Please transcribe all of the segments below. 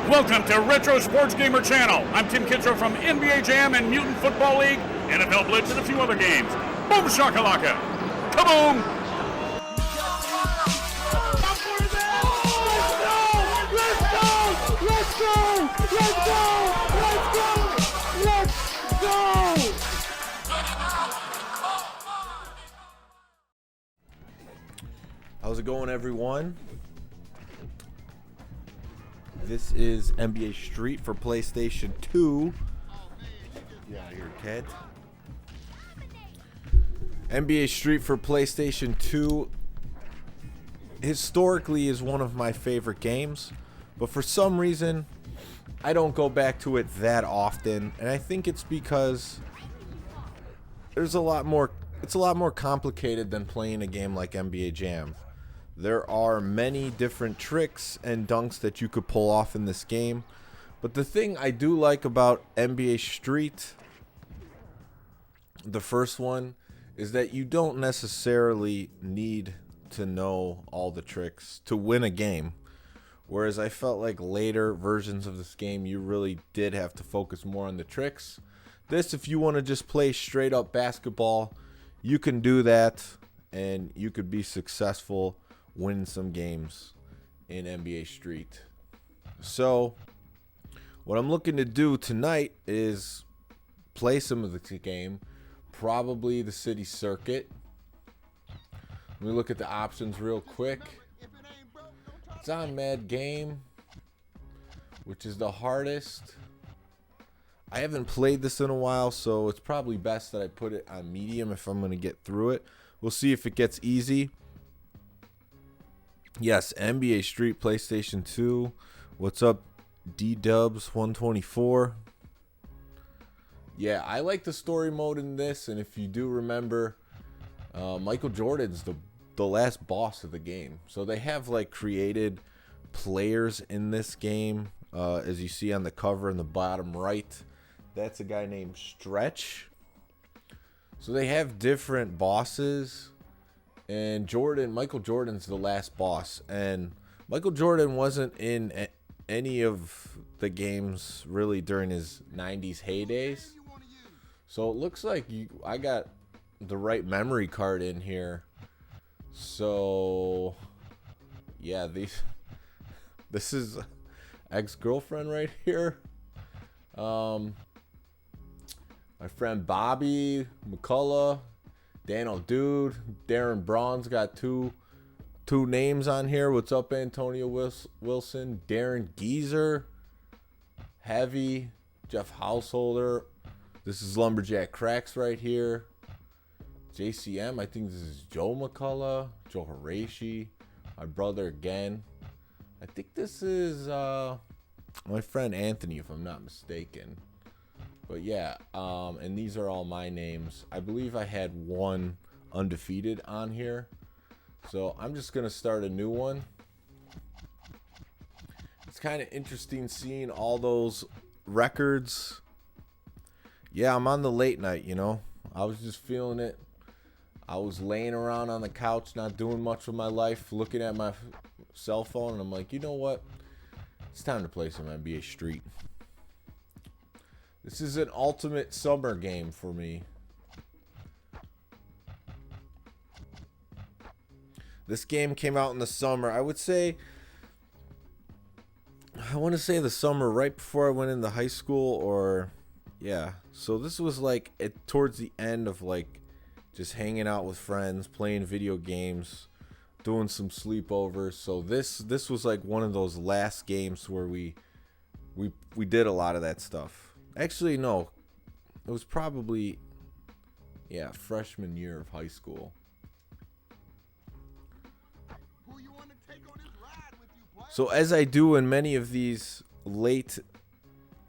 Welcome to Retro Sports Gamer Channel. I'm Tim Kittrow from NBA Jam and Mutant Football League, NFL Blitz, and a few other games. Boom shakalaka! Kaboom! How's it going, everyone? This is NBA Street for PlayStation 2. Yeah, here, kid. NBA Street for PlayStation 2 historically is one of my favorite games, but for some reason I don't go back to it that often, and I think it's because it's a lot more complicated than playing a game like NBA Jam. There are many different tricks and dunks that you could pull off in this game. But the thing I do like about NBA Street, the first one, is that you don't necessarily need to know all the tricks to win a game. Whereas I felt like later versions of this game, you really did have to focus more on the tricks. This, if you want to just play straight up basketball, you can do that and you could be successful win some games in NBA Street. So what I'm looking to do tonight is play some of the game, probably the city circuit. Let me look at the options real quick. It's on Mad Game, which is the hardest. I haven't played this in a while, so it's probably best that I put it on medium if I'm going to get through it. We'll see if it gets easy. Yes, NBA Street, PlayStation 2. What's up, D-Dubs 124? Yeah, I like the story mode in this, and if you do remember, Michael Jordan's the last boss of the game. So they have like created players in this game, as you see on the cover in the bottom right. That's a guy named Stretch. So they have different bosses. And Michael Jordan's the last boss. And Michael Jordan wasn't in any of the games really during his 90s heydays. So it looks like I got the right memory card in here. So, yeah, this is ex-girlfriend right here. My friend Bobby McCullough. Daniel Dude, Darren Braun's got two names on here. What's up, Antonio Wilson? Darren Geezer, Heavy, Jeff Householder. This is Lumberjack Cracks right here. JCM, I think this is Joe McCullough, Joe Horashi, my brother again. I think this is my friend Anthony, if I'm not mistaken. But yeah, and these are all my names. I believe I had one undefeated on here. So I'm just going to start a new one. It's kind of interesting seeing all those records. Yeah, I'm on the late night, you know. I was just feeling it. I was laying around on the couch, not doing much with my life, looking at my cell phone, and I'm like, you know what? It's time to play some NBA Street. This is an ultimate summer game for me. This game came out in the summer. I want to say the summer right before I went into high school, or yeah. So this was like towards the end of like just hanging out with friends, playing video games, doing some sleepovers. So this was like one of those last games where we did a lot of that stuff. Actually, no. It was probably, yeah, freshman year of high school. So as I do in many of these late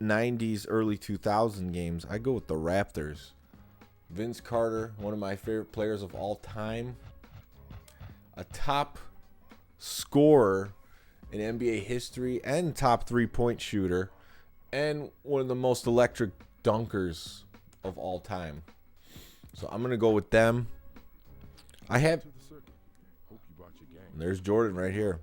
90s, early 2000 games, I go with the Raptors. Vince Carter, one of my favorite players of all time. A top scorer in NBA history and top three-point shooter. And one of the most electric dunkers of all time. So I'm going to go with them. There's Jordan right here.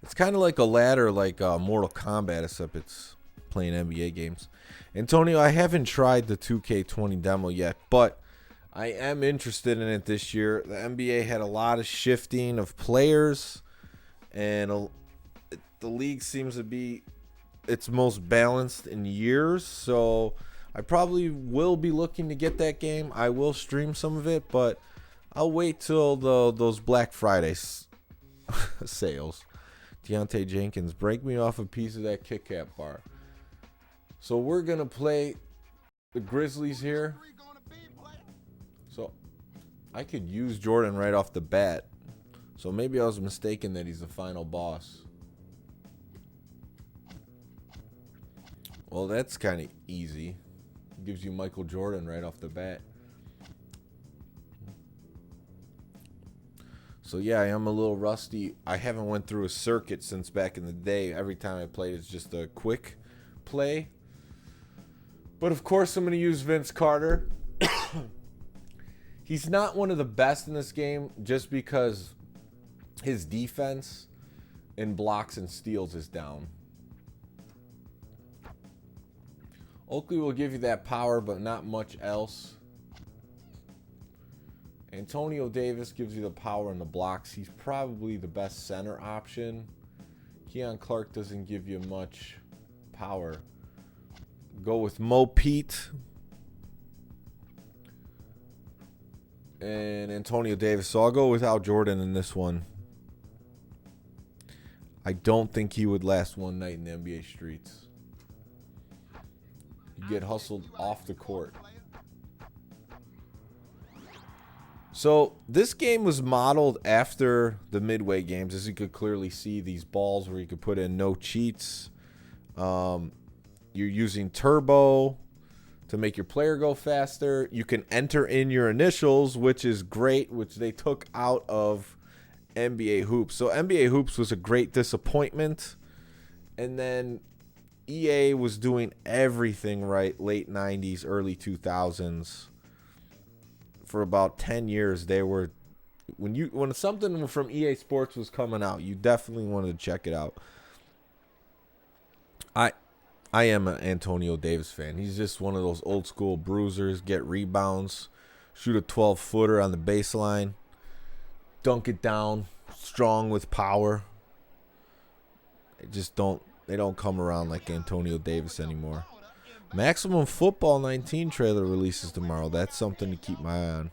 It's kind of like a ladder, like Mortal Kombat, except it's playing NBA games. Antonio, I haven't tried the 2K20 demo yet, but I am interested in it this year. The NBA had a lot of shifting of players, and the league seems to be its most balanced in years. So I probably will be looking to get that game. I will stream some of it, but I'll wait till those Black Friday sales. Deontay Jenkins, break me off a piece of that Kit Kat bar. So we're going to play the Grizzlies here. So I could use Jordan right off the bat. So maybe I was mistaken that he's the final boss. Well, that's kind of easy. Gives you Michael Jordan right off the bat. So yeah, I am a little rusty. I haven't went through a circuit since back in the day. Every time I played, it's just a quick play. But of course, I'm going to use Vince Carter. He's not one of the best in this game just because his defense in blocks and steals is down. Oakley will give you that power, but not much else. Antonio Davis gives you the power in the blocks. He's probably the best center option. Keon Clark doesn't give you much power. Go with Mo Pete and Antonio Davis. So I'll go without Jordan in this one. I don't think he would last one night in the NBA streets. You get hustled off the court. So this game was modeled after the Midway games. As you could clearly see, these balls where you could put in no cheats. You're using turbo to make your player go faster. You can enter in your initials, which is great, which they took out of NBA Hoops. So NBA Hoops was a great disappointment. And then EA was doing everything right, late 90s, early 2000s. For about 10 years, they were when something from EA Sports was coming out, you definitely wanted to check it out. I am an Antonio Davis fan. He's just one of those old school bruisers, get rebounds, shoot a 12-footer on the baseline, dunk it down, strong with power. They don't come around like Antonio Davis anymore. Maximum Football 19 trailer releases tomorrow. That's something to keep my eye on.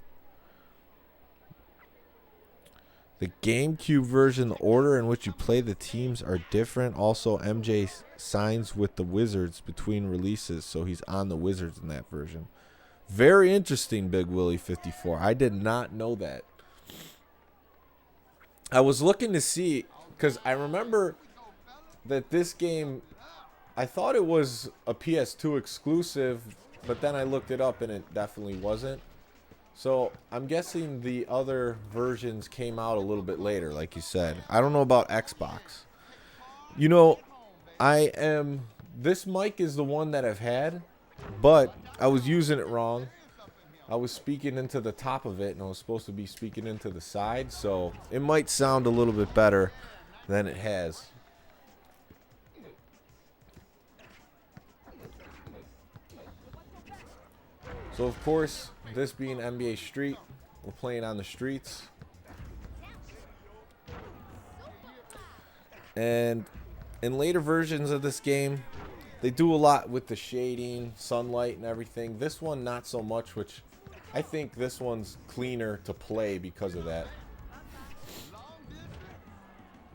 The GameCube version, the order in which you play the teams are different. Also, MJ signs with the Wizards between releases, so he's on the Wizards in that version. Very interesting, Big Willie 54. I did not know that. I was looking to see, because I remember that this game, I thought it was a PS2 exclusive, but then I looked it up and it definitely wasn't. So I'm guessing the other versions came out a little bit later, like you said. I don't know about Xbox. You know, this mic is the one that I've had, but I was using it wrong. I was speaking into the top of it, and I was supposed to be speaking into the side, so it might sound a little bit better than it has. So, of course, this being NBA Street, we're playing on the streets. And in later versions of this game, they do a lot with the shading, sunlight, and everything. This one, not so much, which I think this one's cleaner to play because of that.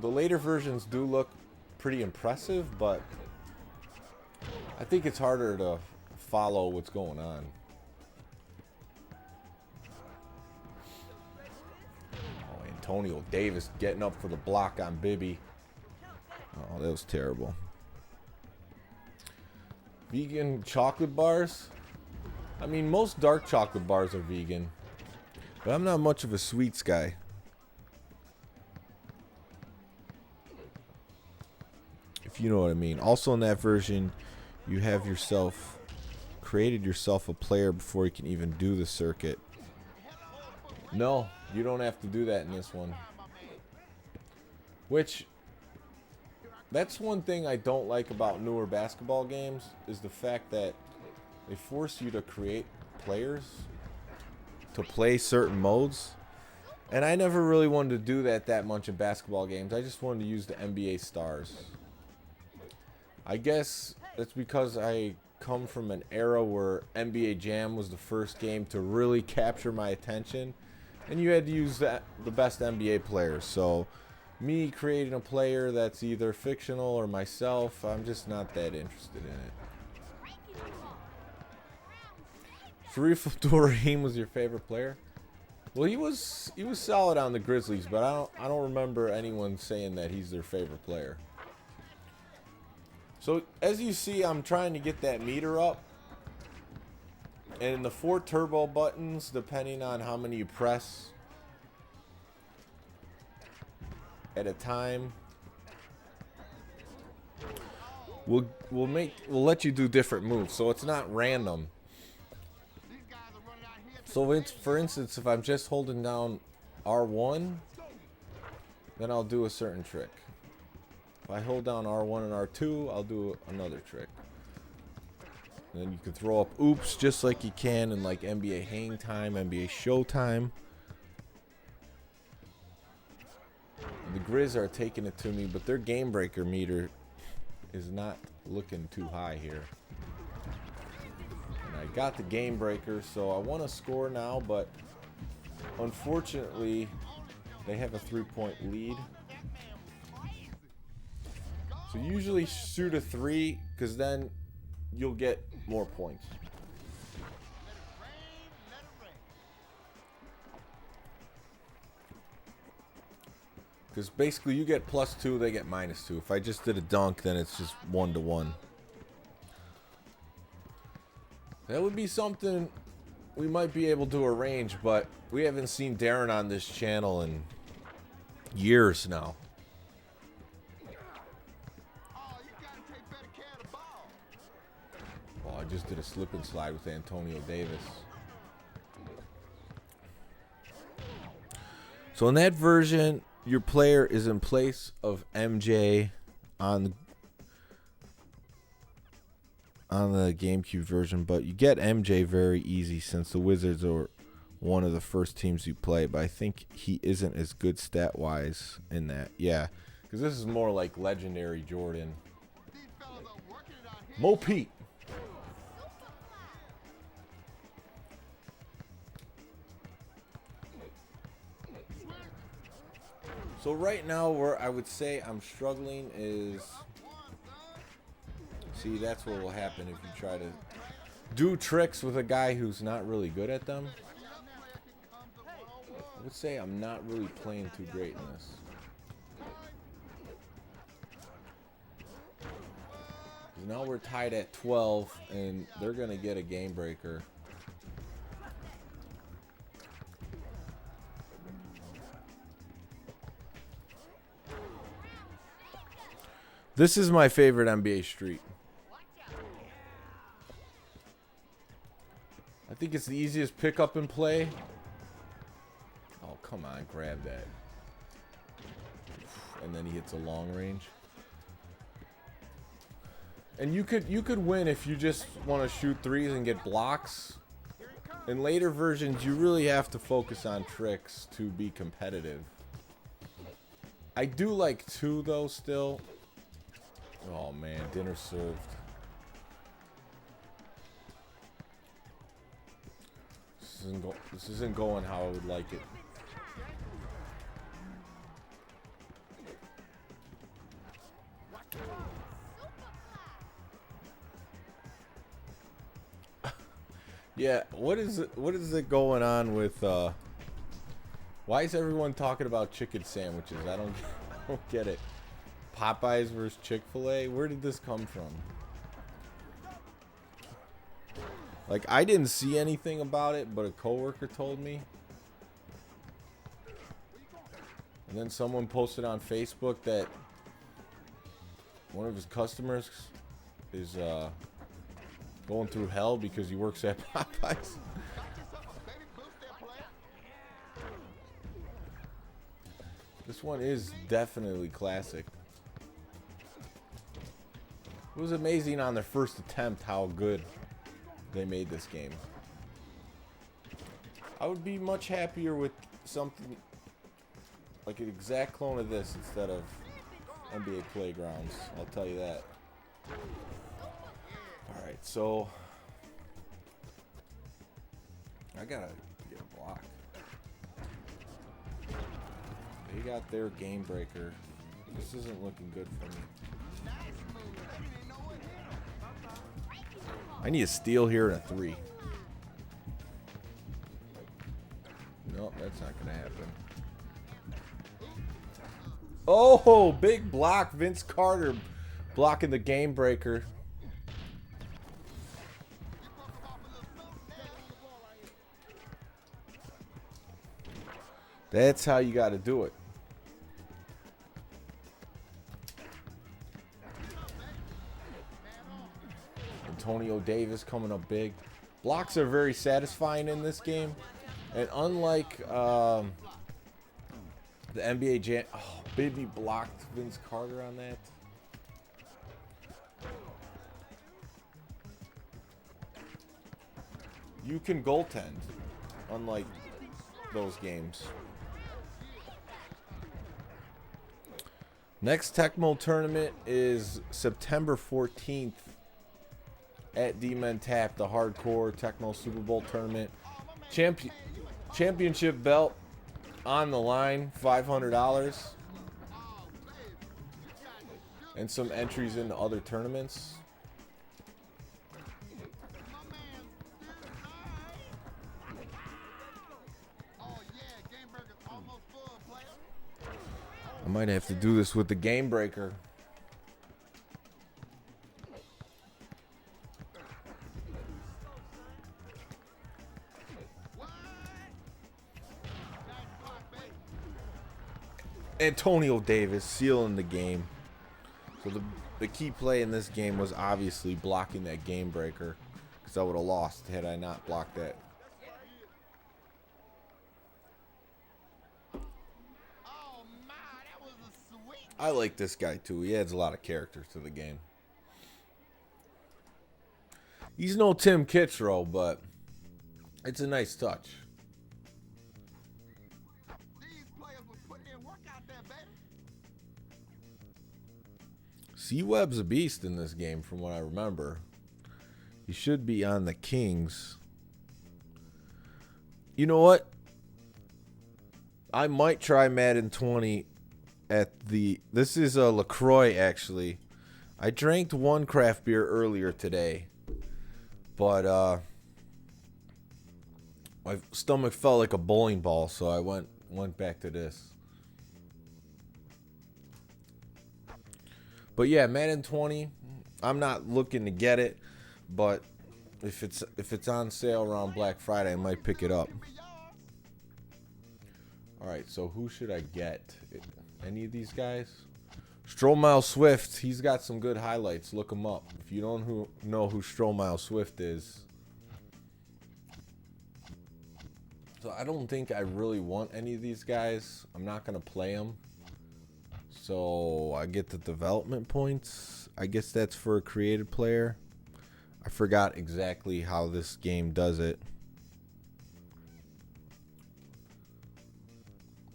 The later versions do look pretty impressive, but I think it's harder to follow what's going on. Antonio Davis getting up for the block on Bibby. Oh, that was terrible. Vegan chocolate bars? I mean, most dark chocolate bars are vegan. But I'm not much of a sweets guy. If you know what I mean. Also in that version, you have created yourself a player before you can even do the circuit. No, you don't have to do that in this one. Which, that's one thing I don't like about newer basketball games, is the fact that they force you to create players to play certain modes. And I never really wanted to do that much in basketball games. I just wanted to use the NBA stars. I guess that's because I come from an era where NBA Jam was the first game to really capture my attention. And you had to use the best NBA players. So me creating a player that's either fictional or myself, I'm just not that interested in it. Sharif Abdul-Rahim was your favorite player? Well, he was solid on the Grizzlies, but I don't remember anyone saying that he's their favorite player. So as you see, I'm trying to get that meter up, and the 4 turbo buttons, depending on how many you press at a time, will let you do different moves. So it's not random. So it's, for instance, if I'm just holding down R1, then I'll do a certain trick. If I hold down R1 and R2, I'll do another trick. And then you can throw up oops just like you can in like NBA Hang Time, NBA Showtime. The Grizz are taking it to me, but their game breaker meter is not looking too high here. And I got the game breaker, so I want to score now, but unfortunately they have a 3-point lead. So usually shoot a 3, because then you'll get more points. Because basically you get +2, they get -2. If I just did a dunk, then it's just 1-to-1. That would be something we might be able to arrange, but we haven't seen Darren on this channel in years now. Oh, I just did a slip and slide with Antonio Davis. So in that version, your player is in place of MJ on the GameCube version, but you get MJ very easy since the Wizards are one of the first teams you play, but I think he isn't as good stat-wise in that. Yeah, because this is more like legendary Jordan. Mo Pete. So right now, where I would say I'm struggling is... See, that's what will happen if you try to do tricks with a guy who's not really good at them. I would say I'm not really playing too great in this. Now we're tied at 12, and they're going to get a game breaker. This is my favorite NBA street. I think it's the easiest pickup and play. Oh, come on, grab that. And then he hits a long range. And you could win if you just want to shoot threes and get blocks. In later versions, you really have to focus on tricks to be competitive. I do like 2 though still. Oh man, dinner served. This isn't going how I would like it. Yeah, what is it going on with why is everyone talking about chicken sandwiches? I don't get it. Popeyes versus Chick-fil-A? Where did this come from? Like, I didn't see anything about it, but a coworker told me. And then someone posted on Facebook that one of his customers is going through hell because he works at Popeyes. This one is definitely classic. It was amazing on their first attempt how good they made this game. I would be much happier with something like an exact clone of this instead of NBA Playgrounds. I'll tell you that. Alright, so I gotta get a block. They got their game breaker. This isn't looking good for me. I need a steal here and a 3. Nope, that's not gonna happen. Oh, big block. Vince Carter blocking the game breaker. That's how you got to do it. Antonio Davis coming up big. Blocks are very satisfying in this game. And unlike the NBA Jam... Oh, Bibby blocked Vince Carter on that. You can goaltend, unlike those games. Next Tecmo tournament is September 14th at D-Men Tap, the hardcore Tecmo Super Bowl tournament. Championship belt on the line, $500. And some entries into other tournaments. I might have to do this with the game breaker. Antonio Davis sealing the game. So the key play in this game was obviously blocking that game breaker, because I would have lost had I not blocked that. I like this guy too. He adds a lot of character to the game. He's no Tim Kitzrow, but it's a nice touch. C-Web's a beast in this game from what I remember. He should be on the Kings. You know what? I might try Madden 20 at the... This is a LaCroix, actually. I drank one craft beer earlier today. But, my stomach felt like a bowling ball, so I went back to this. But yeah, Madden 20, I'm not looking to get it, but if it's on sale around Black Friday, I might pick it up. All right, so who should I get? Any of these guys? Stromile Swift, he's got some good highlights. Look him up. If you don't know who Stromile Swift is. So I don't think I really want any of these guys. I'm not going to play them. So I get the development points. I guess that's for a created player. I forgot exactly how this game does it.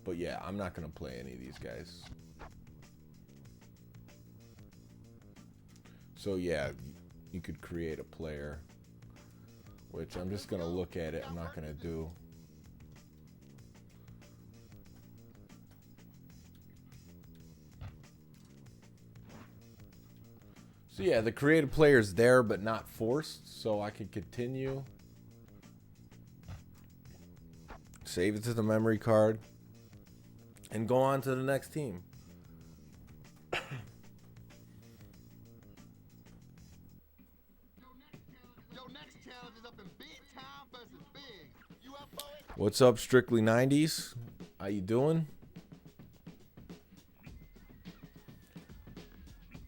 But yeah, I'm not going to play any of these guys. So yeah, you could create a player, which I'm just going to look at it. I'm not going to do. So yeah, the creative player is there but not forced, so I can continue. Save it to the memory card and go on to the next team. What's up, Strictly 90s? How you doing?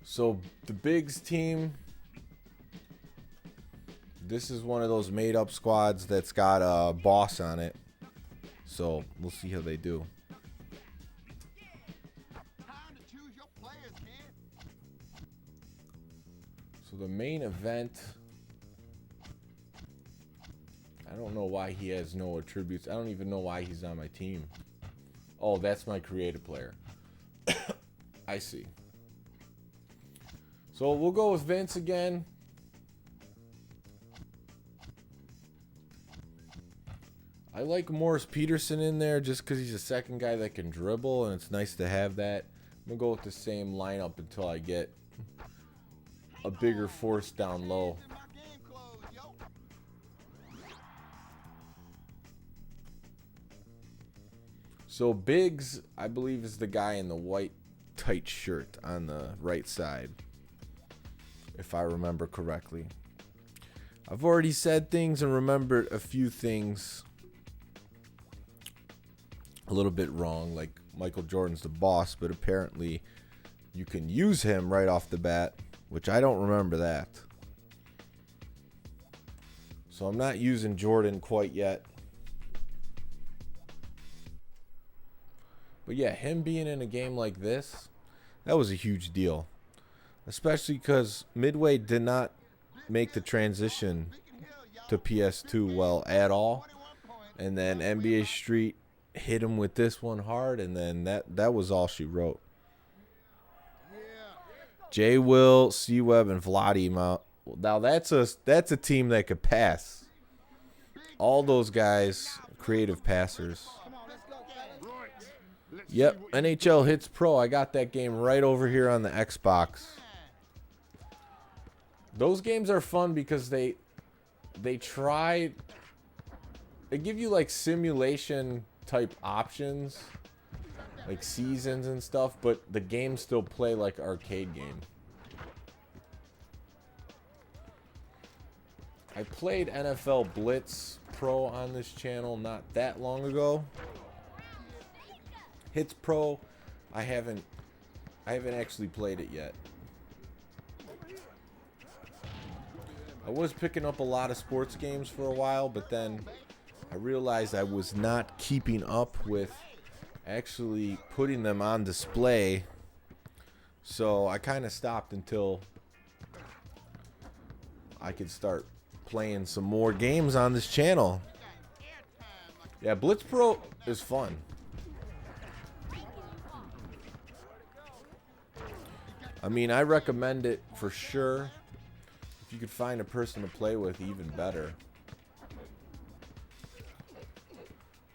So the Bigs team, this is one of those made up squads that's got a boss on it. So we'll see how they do. So the main event, I don't know why he has no attributes. I don't even know why he's on my team. Oh, that's my creative player. I see. So we'll go with Vince again. I like Morris Peterson in there just because he's a second guy that can dribble, and it's nice to have that. I'm going to go with the same lineup until I get a bigger force down low. So Biggs, I believe, is the guy in the white tight shirt on the right side, if I remember correctly. I've already said things and remembered a few things a little bit wrong, like Michael Jordan's the boss, but apparently you can use him right off the bat, which I don't remember that. So I'm not using Jordan quite yet. But yeah, him being in a game like this, that was a huge deal. Especially because Midway did not make the transition to PS2 well at all. And then NBA Street hit him with this one hard, and then that was all she wrote. J. Will, C. Webb, and Vladi. Now that's a team that could pass. All those guys, creative passers. Yep, NHL Hits Pro. I got that game right over here on the Xbox. Those games are fun because they give you like simulation type options, like seasons and stuff, but the games still play like arcade game. I played NFL Blitz Pro on this channel not that long ago. Hits Pro, I haven't actually played it yet. I was picking up a lot of sports games for a while, but then I realized I was not keeping up with actually putting them on display. So I kind of stopped until I could start playing some more games on this channel. Yeah, Blitz Pro is fun. I mean, I recommend it for sure. If you could find a person to play with, even better.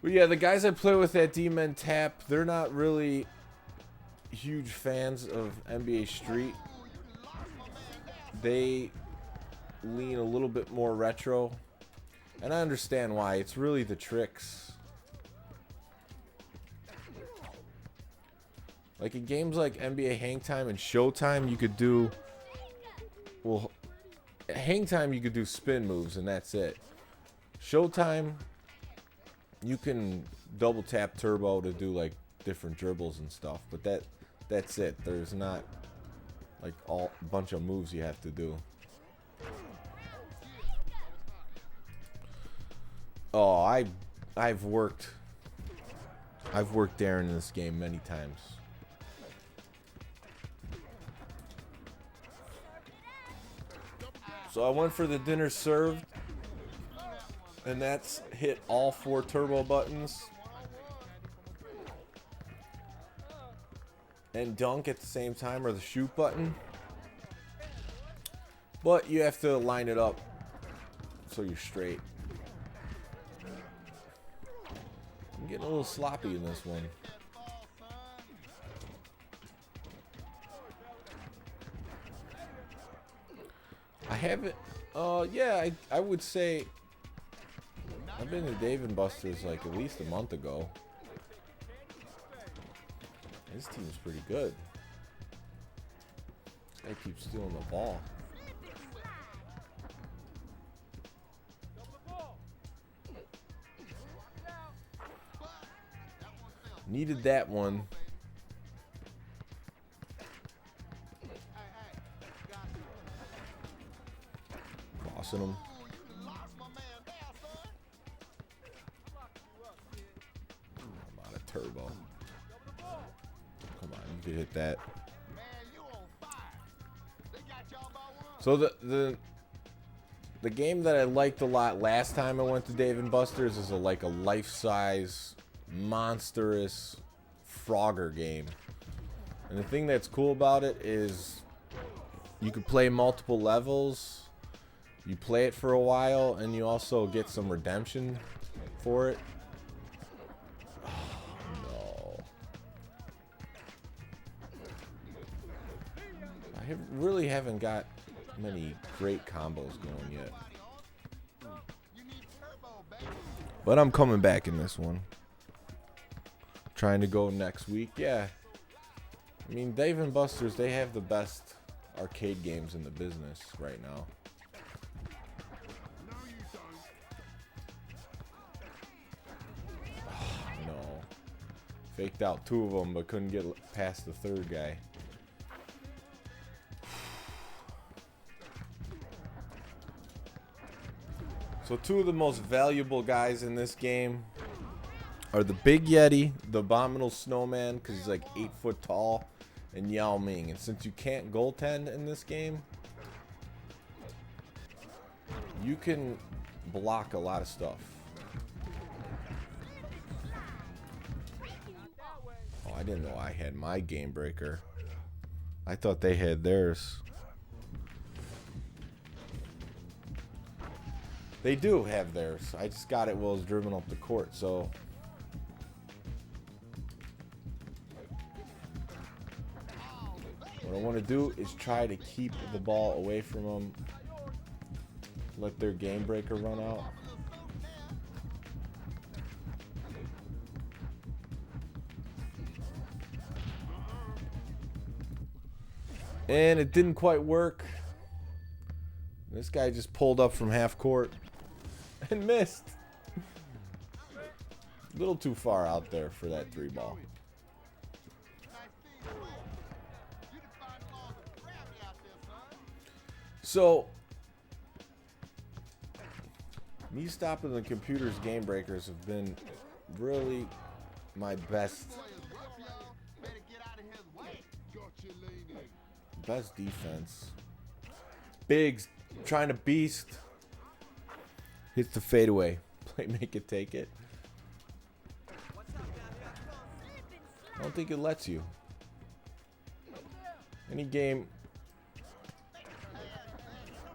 But yeah, the guys I play with at D-Men Tap, they're not really huge fans of NBA Street. They lean a little bit more retro. And I understand why. It's really the tricks. Like in games like NBA Hang Time and Showtime, you could do... Well, Hang Time you could do spin moves and that's it. Showtime, you can double tap turbo to do like different dribbles and stuff, but that's it. There's not like a bunch of moves you have to do. Oh, I've worked Darren in this game many times. So I went for the dinner served, and that's hit all 4 turbo buttons and dunk at the same time, or the shoot button. But you have to line it up so you're straight. I'm getting a little sloppy in this one. I haven't, yeah, I would say I've been to Dave & Buster's like at least a month ago. This team's pretty good. This guy keeps stealing the ball. Needed that one. Crossing him. I'm out of turbo. Come on, you could hit that. So the game that I liked a lot last time I went to Dave & Buster's is like a life-size, monstrous Frogger game. And the thing that's cool about it is you could play multiple levels. You play it for a while, and you also get some redemption for it. Oh, no. I really haven't got many great combos going yet. But I'm coming back in this one. Trying to go next week. Yeah. I mean, Dave & Buster's, they have the best arcade games in the business right now. Oh, no. Faked out 2 of them, but couldn't get past the 3rd guy. So 2 of the most valuable guys in this game are the Big Yeti, the Abominable Snowman, because he's like 8 foot tall, and Yao Ming. And since you can't goaltend in this game, you can block a lot of stuff. Oh, I didn't know I had my game breaker. I thought they had theirs. They do have theirs. I just got it while I was dribbling up the court, so. What I want to do is try to keep the ball away from them. Let their game breaker run out. And it didn't quite work. This guy just pulled up from half court and missed. A little too far out there for that 3 ball. So, me stopping the computer's game breakers have been really my best defense. Biggs trying to beast. Hits the fadeaway. Play make it take it. I don't think it lets you. Any game.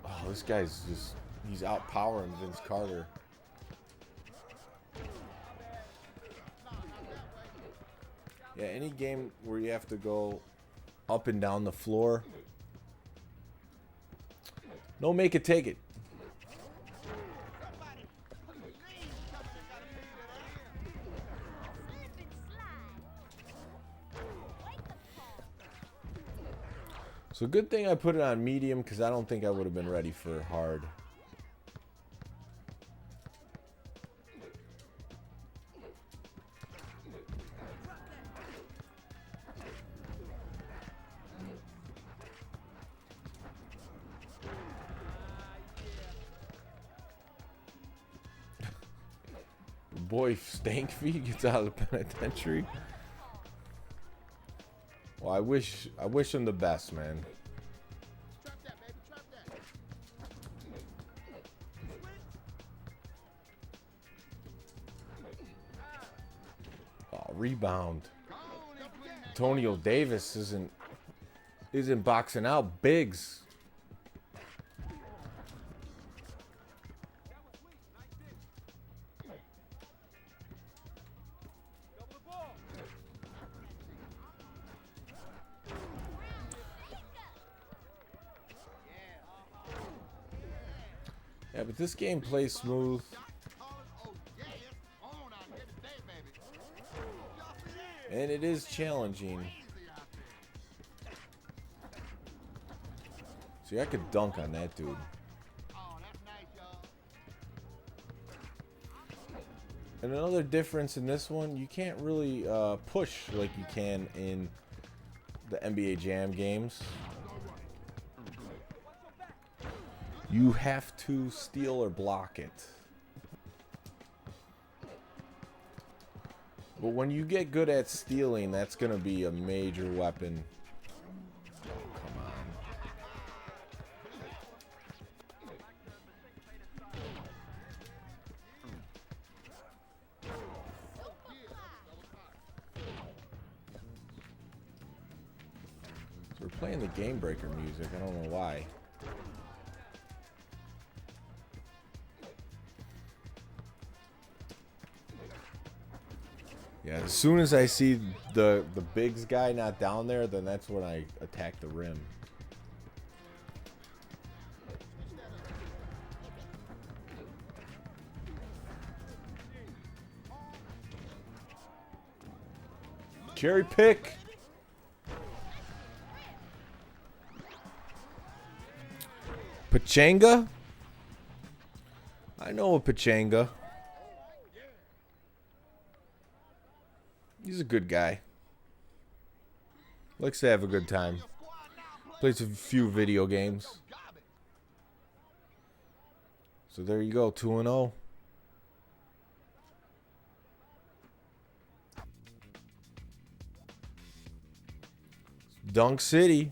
Oh, this guy's just, he's outpowering Vince Carter. Yeah, any game where you have to go up and down the floor. No make it take it. So good thing I put it on medium because I don't think I would have been ready for hard. Boy Stankfeet gets out of the penitentiary. Well, I wish him the best, man. Oh, rebound. Antonio Davis isn't boxing out. Biggs. Yeah, but this game plays smooth. And it is challenging. See, I could dunk on that dude. And another difference in this one, you can't really push like you can in the NBA Jam games. You have to steal or block it. But when you get good at stealing, that's going to be a major weapon. Oh, come on. We're playing the Game Breaker music. I don't know why. Yeah, as soon as I see the bigs guy not down there, then that's when I attack the rim. Cherry pick. Pachanga? I know a Pachanga. He's a good guy. Likes to have a good time. Plays a few video games. So there you go, 2-0. Dunk City.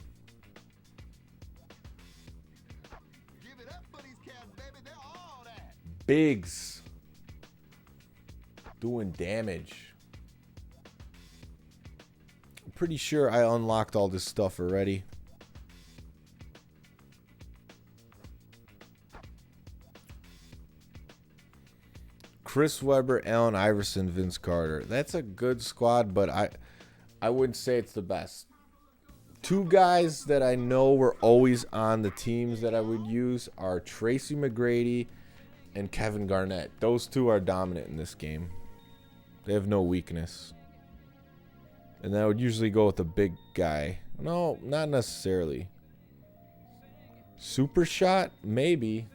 Bigs. Doing damage. I'm pretty sure I unlocked all this stuff already. Chris Webber, Allen Iverson, Vince Carter. That's a good squad, but I wouldn't say it's the best. Two guys that I know were always on the teams that I would use are Tracy McGrady and Kevin Garnett. Those two are dominant in this game. They have no weakness. And I would usually go with the big guy. No, not necessarily. Super Shot? Maybe.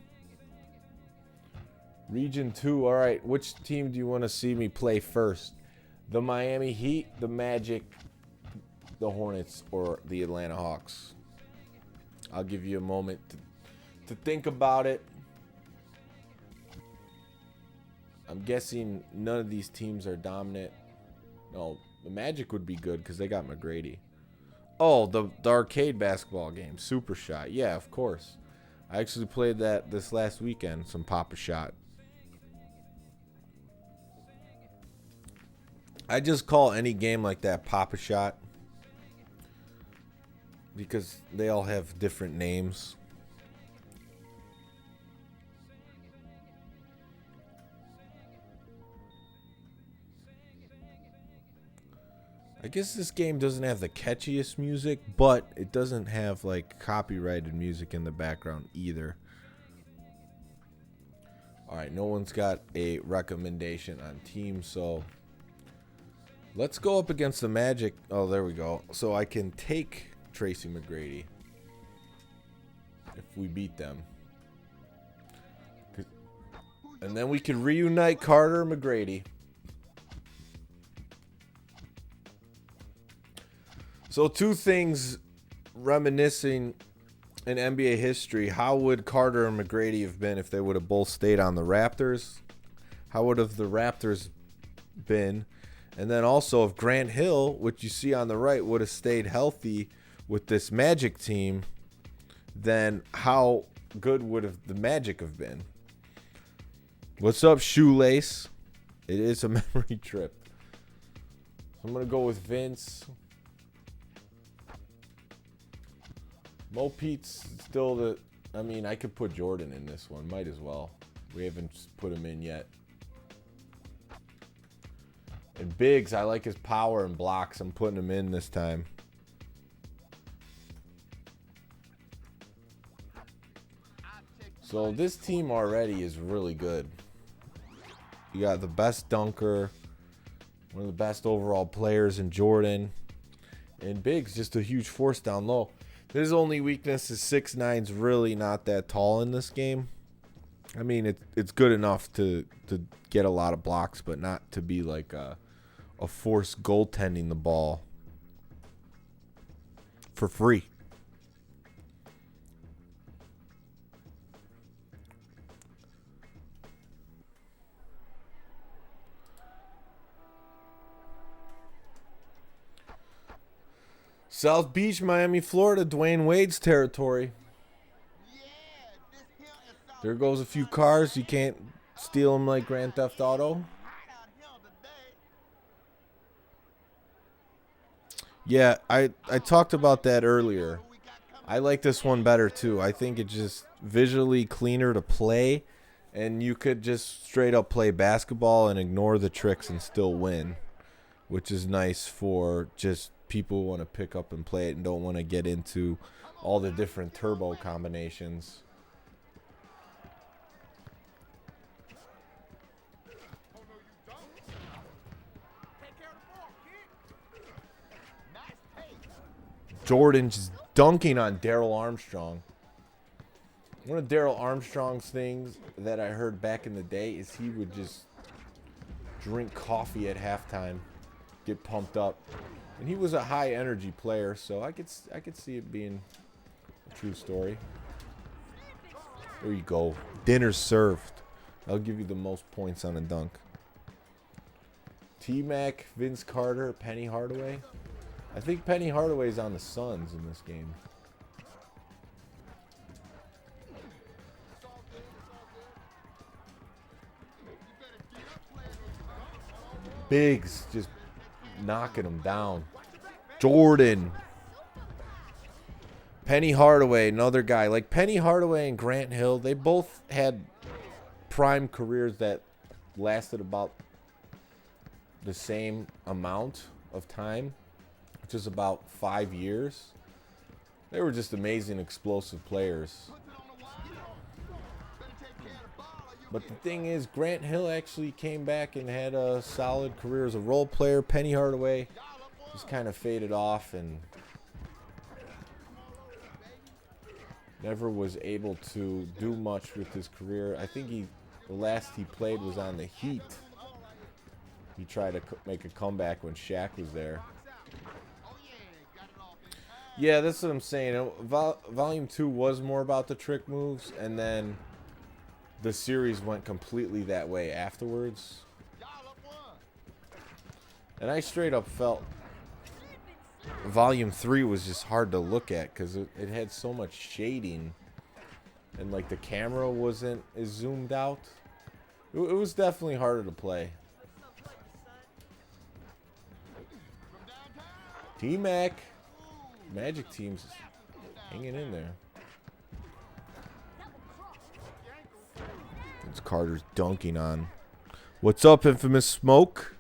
Region 2. All right, which team do you want to see me play first? The Miami Heat, the Magic, the Hornets, or the Atlanta Hawks? I'll give you a moment to think about it. I'm guessing none of these teams are dominant. No, the Magic would be good because they got McGrady. Oh, the arcade basketball game, Super Shot. Yeah, of course. I actually played that this last weekend, some Papa Shot. I just call any game like that Papa Shot because they all have different names. I guess this game doesn't have the catchiest music, but it doesn't have like copyrighted music in the background either. Alright, no one's got a recommendation on team, so let's go up against the Magic. Oh, there we go. So I can take Tracy McGrady if we beat them. And then we can reunite Carter and McGrady. So two things reminiscing in NBA history. How would Carter and McGrady have been if they would have both stayed on the Raptors? How would have the Raptors been? And then also if Grant Hill, which you see on the right, would have stayed healthy with this Magic team, then how good would have the Magic have been? What's up, Shoelace? It is a memory trip. I'm going to go with Vince. Mo Pete's still the... I mean, I could put Jordan in this one. Might as well. We haven't put him in yet. And Biggs, I like his power and blocks. I'm putting him in this time. So this team already is really good. You got the best dunker, one of the best overall players in Jordan. And Biggs just a huge force down low. His only weakness is 6'9's really not that tall in this game. I mean, it's good enough to get a lot of blocks, but not to be like a force goaltending the ball for free. South Beach, Miami, Florida, Dwayne Wade's territory. There goes a few cars. You can't steal them like Grand Theft Auto. Yeah, I talked about that earlier. I like this one better too. I think it's just visually cleaner to play, and you could just straight up play basketball and ignore the tricks and still win, which is nice for just people who want to pick up and play it and don't want to get into all the different turbo combinations. Jordan just dunking on Daryl Armstrong. One of Daryl Armstrong's things that I heard back in the day is he would just drink coffee at halftime, get pumped up. And he was a high energy player, so I could see it being a true story. There you go. Dinner served. I'll give you the most points on a dunk. T-Mac, Vince Carter, Penny Hardaway. I think Penny Hardaway's on the Suns in this game. Biggs just knocking him down. Jordan. Penny Hardaway, another guy. Like Penny Hardaway and Grant Hill, they both had prime careers that lasted about the same amount of time, which is about 5 years. They were just amazing, explosive players. But the thing is, Grant Hill actually came back and had a solid career as a role player. Penny Hardaway just kind of faded off and never was able to do much with his career. I think the last he played was on the Heat. He tried to make a comeback when Shaq was there. Yeah, that's what I'm saying. Volume 2 was more about the trick moves, and then the series went completely that way afterwards. And I straight up felt Volume 3 was just hard to look at because it had so much shading. And like the camera wasn't as zoomed out. It was definitely harder to play. T-Mac. Magic team's hanging in there. It's Carter's dunking on. What's up, Infamous Smoke?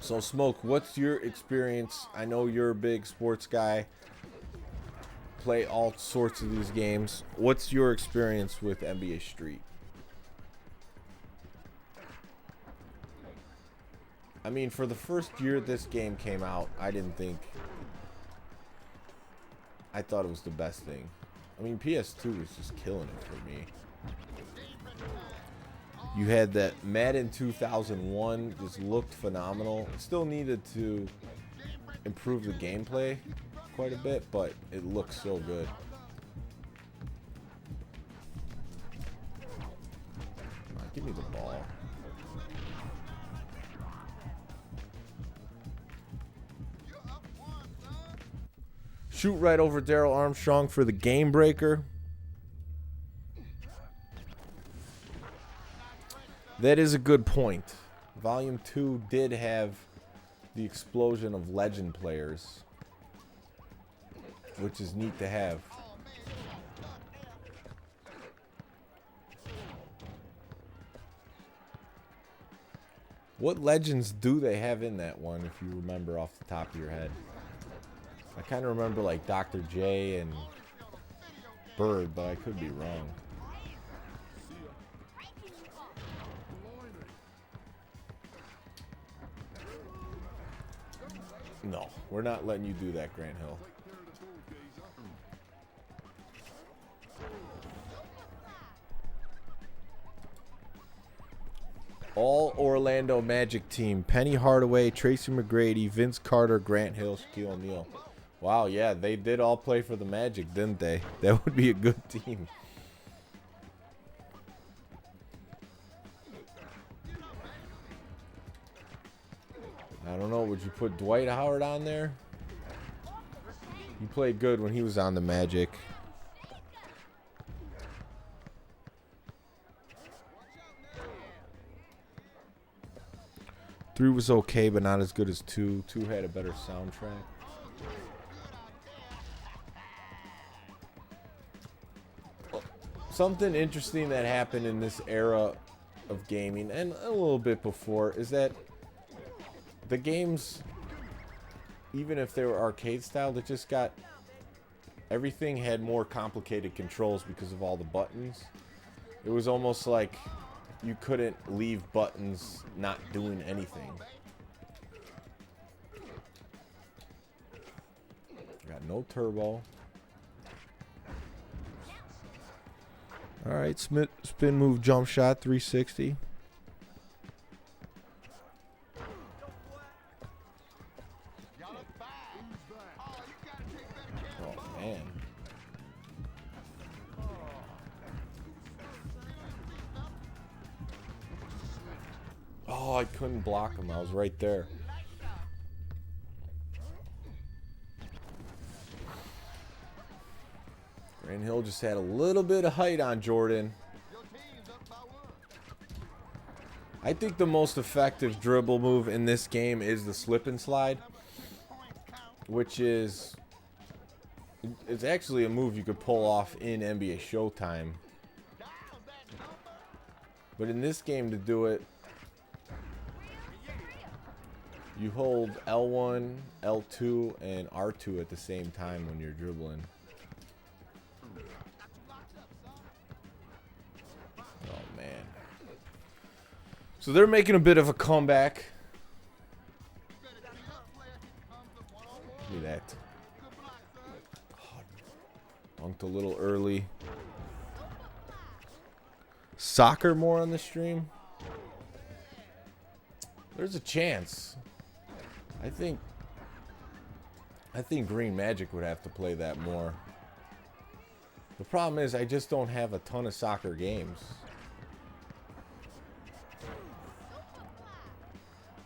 So, Smoke, what's your experience? I know you're a big sports guy. Play all sorts of these games. What's your experience with NBA Street? I mean, for the first year this game came out, I thought it was the best thing. I mean, PS2 was just killing it for me. You had that Madden 2001, just looked phenomenal. It still needed to improve the gameplay quite a bit, but it looks so good. Give me the ball. Shoot right over Daryl Armstrong for the game breaker. That is a good point. Volume 2 did have the explosion of legend players, which is neat to have. What legends do they have in that one, if you remember off the top of your head? I kind of remember like Dr. J and Bird, but I could be wrong. No, we're not letting you do that, Grant Hill. All Orlando Magic team. Penny Hardaway, Tracy McGrady, Vince Carter, Grant Hill, Shaquille O'Neal. Wow, yeah, they did all play for the Magic, didn't they? That would be a good team. I don't know, would you put Dwight Howard on there? He played good when he was on the Magic. 3 was okay, but not as good as 2. 2 had a better soundtrack. Something interesting that happened in this era of gaming, and a little bit before, is that the games, even if they were arcade style, they just got... Everything had more complicated controls because of all the buttons. It was almost like you couldn't leave buttons not doing anything. Got no turbo. Alright, spin move jump shot 360. Oh man. Oh, I couldn't block him. I was right there. Grant Hill just had a little bit of height on Jordan. I think the most effective dribble move in this game is the slip and slide, which is... It's actually a move you could pull off in NBA Showtime. But in this game, to do it, you hold L1, L2, and R2 at the same time when you're dribbling. Oh, man. So they're making a bit of a comeback. Look at that. Oh, dunked a little early. Soccer more on the stream? There's a chance. I think Green Magic would have to play that more. The problem is I just don't have a ton of soccer games.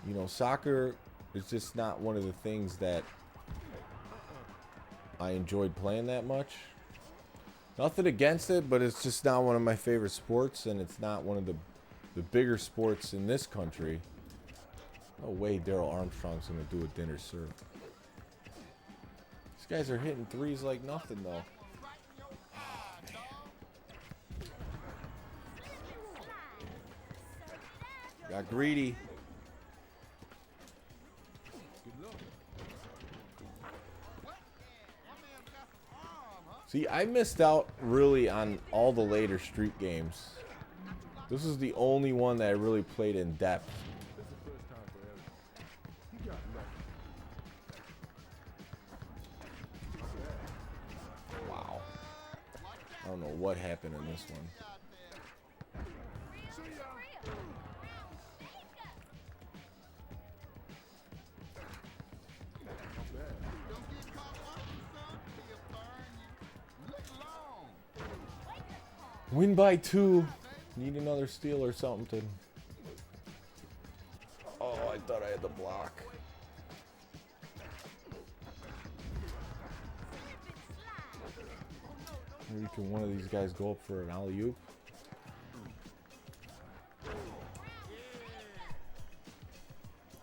You know, soccer is just not one of the things that I enjoyed playing that much. Nothing against it, but it's just not one of my favorite sports, and it's not one of the bigger sports in this country. No way Daryl Armstrong's going to do a dinner serve. These guys are hitting threes like nothing, though. Oh, man. Got greedy. See, I missed out really on all the later Street games. This is the only one that I really played in depth. Wow. I don't know what happened in this one. Win by 2. Need another steal or something. Oh, I thought I had the block. Maybe can one of these guys go up for an alley-oop?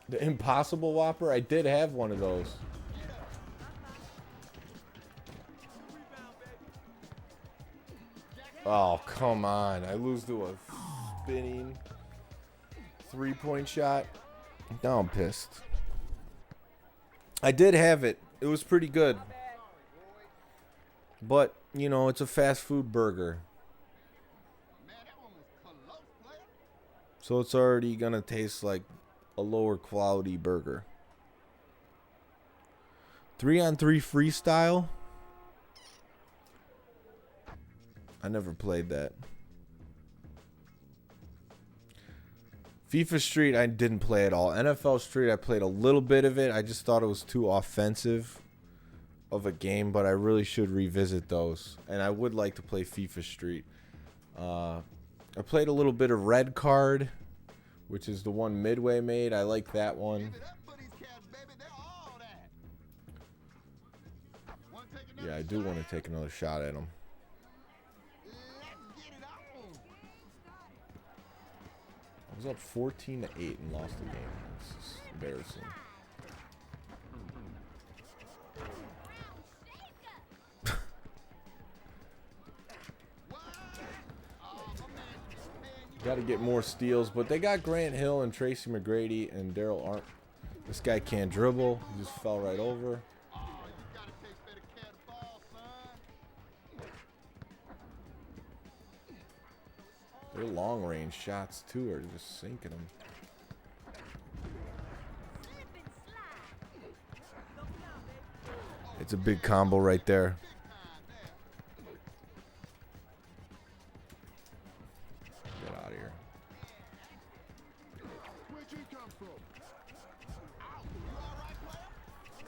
The Impossible Whopper? I did have one of those. Oh, come on. I lose to a spinning 3-point shot. Now I'm pissed. I did have it. It was pretty good. But, you know, it's a fast food burger. So it's already going to taste like a lower quality burger. 3-on-3 freestyle? I never played that. FIFA Street, I didn't play at all. NFL Street, I played a little bit of it. I just thought it was too offensive of a game, but I really should revisit those. And I would like to play FIFA Street. I played a little bit of Red Card, which is the one Midway made. I like that one. Yeah, I do want to take another shot at him. I was up 14-8 and lost the game. This is embarrassing. Got to get more steals, but they got Grant Hill and Tracy McGrady and Daryl Arndt. This guy can't dribble. He just fell right over. Their long-range shots, too, are just sinking them. It's a big combo right there. Get out of here.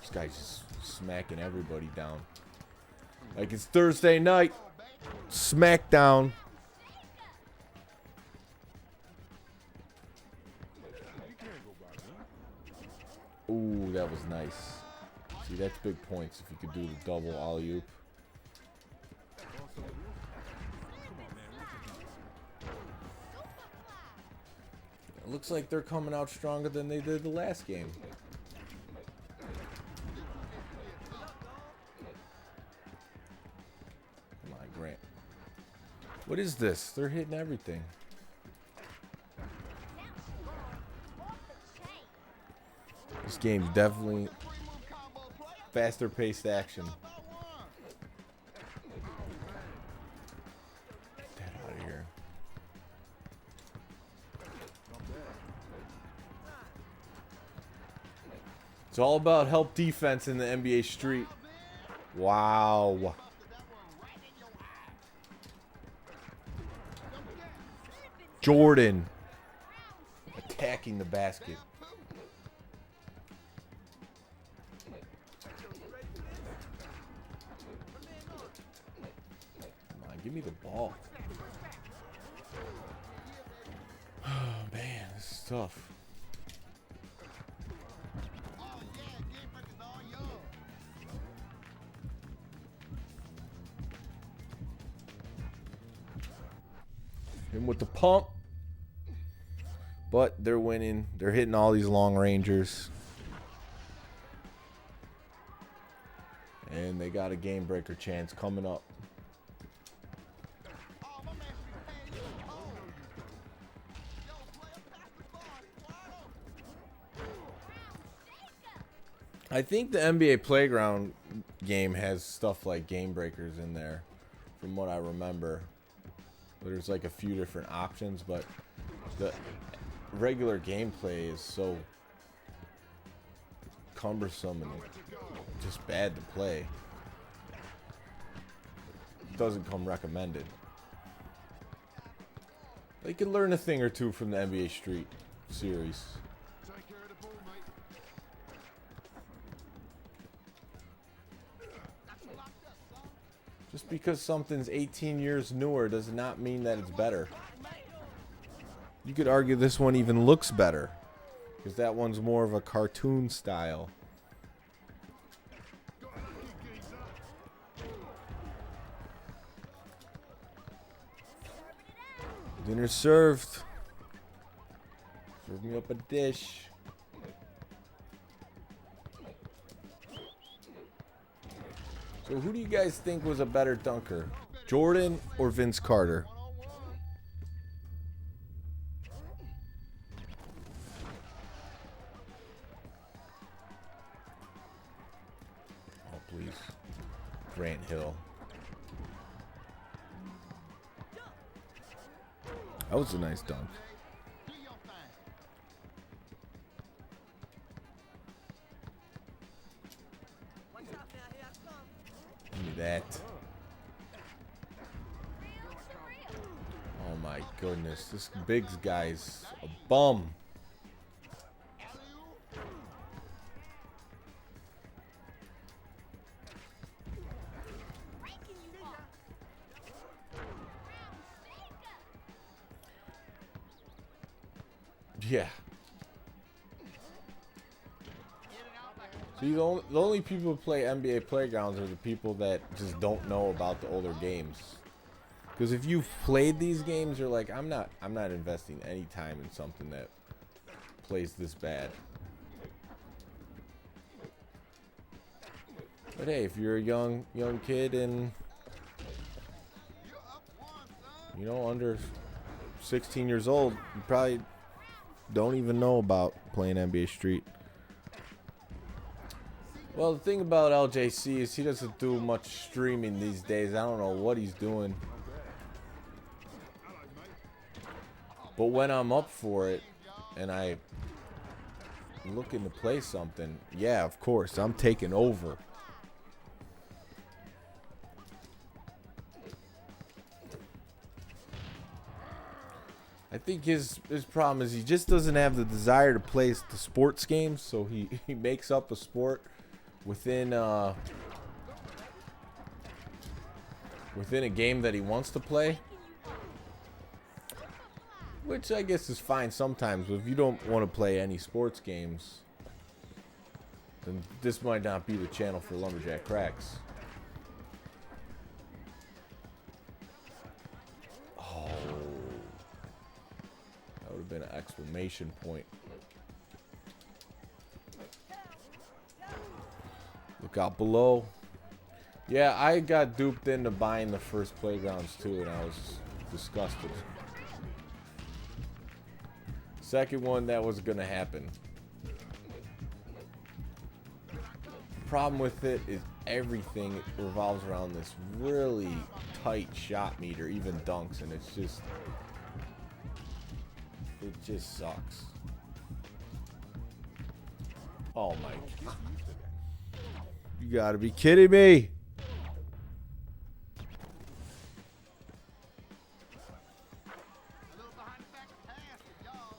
This guy's just smacking everybody down. Like it's Thursday night. Smackdown. Ooh, that was nice. See, that's big points if you could do the double alley-oop. It looks like they're coming out stronger than they did the last game. Come on, Grant. What is this? They're hitting everything. This game's definitely faster paced action. Get out of here. It's all about help defense in the NBA Street. Wow. Jordan attacking the basket. Give me the ball. Oh, man, this is tough. Him with the pump. But they're winning. They're hitting all these long rangers. And they got a game breaker chance coming up. I think the NBA Playground game has stuff like game breakers in there, from what I remember. There's like a few different options, but the regular gameplay is so cumbersome and just bad to play. It doesn't come recommended. They could learn a thing or two from the NBA Street series. Just because something's 18 years newer does not mean that it's better. You could argue this one even looks better, because that one's more of a cartoon style. Dinner served. Serve me up a dish. So who do you guys think was a better dunker? Jordan or Vince Carter? Oh, please. Grant Hill. That was a nice dunk. Give me that. Oh my goodness. This big guy's a bum. Yeah. See, the only people who play NBA Playgrounds are the people that just don't know about the older games. Because if you've played these games, you're like, I'm not investing any time in something that plays this bad. But hey, if you're a young kid and under 16 years old, you probably don't even know about playing NBA Street. Well, the thing about LJC is he doesn't do much streaming these days. I don't know what he's doing. But when I'm up for it and I looking to play something, yeah, of course, I'm taking over. I think his problem is he just doesn't have the desire to play the sports games, so he makes up a sport within a game that he wants to play, which I guess is fine sometimes. But if you don't want to play any sports games, then this might not be the channel for Lumberjack Cracks. Oh, that would have been an exclamation point. Look out below. Yeah, I got duped into buying the first playgrounds too, and I was disgusted. Second one, that was gonna happen. Problem with it is everything revolves around this really tight shot meter, even dunks, and it just sucks. Oh my God. You gotta be kidding me.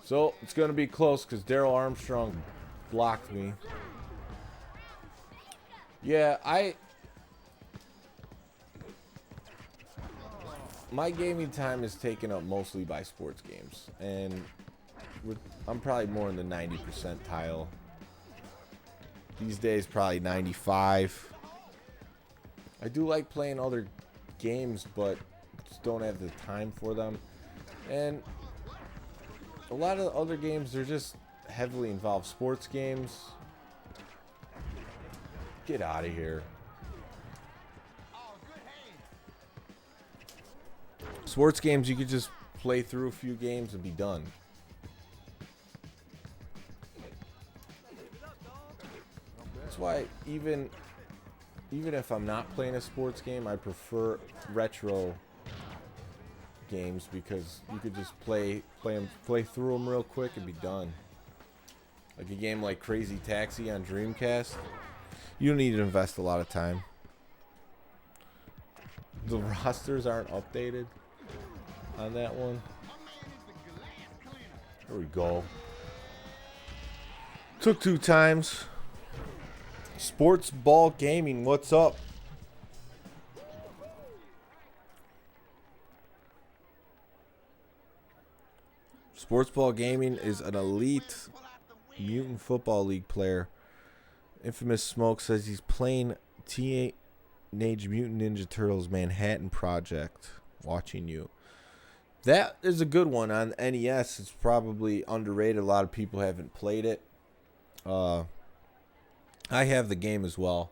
So it's gonna be close because Daryl Armstrong blocked me. Yeah, my gaming time is taken up mostly by sports games, and I'm probably more in the 90 percentile. These days, probably 95. I do like playing other games, but just don't have the time for them. And a lot of the other games, they're just heavily involved. Sports games. Get out of here. Sports games, you could just play through a few games and be done. That's why even if I'm not playing a sports game, I prefer retro games because you could just play through them real quick and be done. Like a game like Crazy Taxi on Dreamcast, you don't need to invest a lot of time. The rosters aren't updated on that one. There we go. Took 2 times. Sports Ball Gaming, what's up? Sports Ball Gaming is an elite Mutant Football League player. Infamous Smoke says he's playing Teenage Mutant Ninja Turtles Manhattan Project. Watching you. That is a good one on NES. It's probably underrated. A lot of people haven't played it. I have the game as well.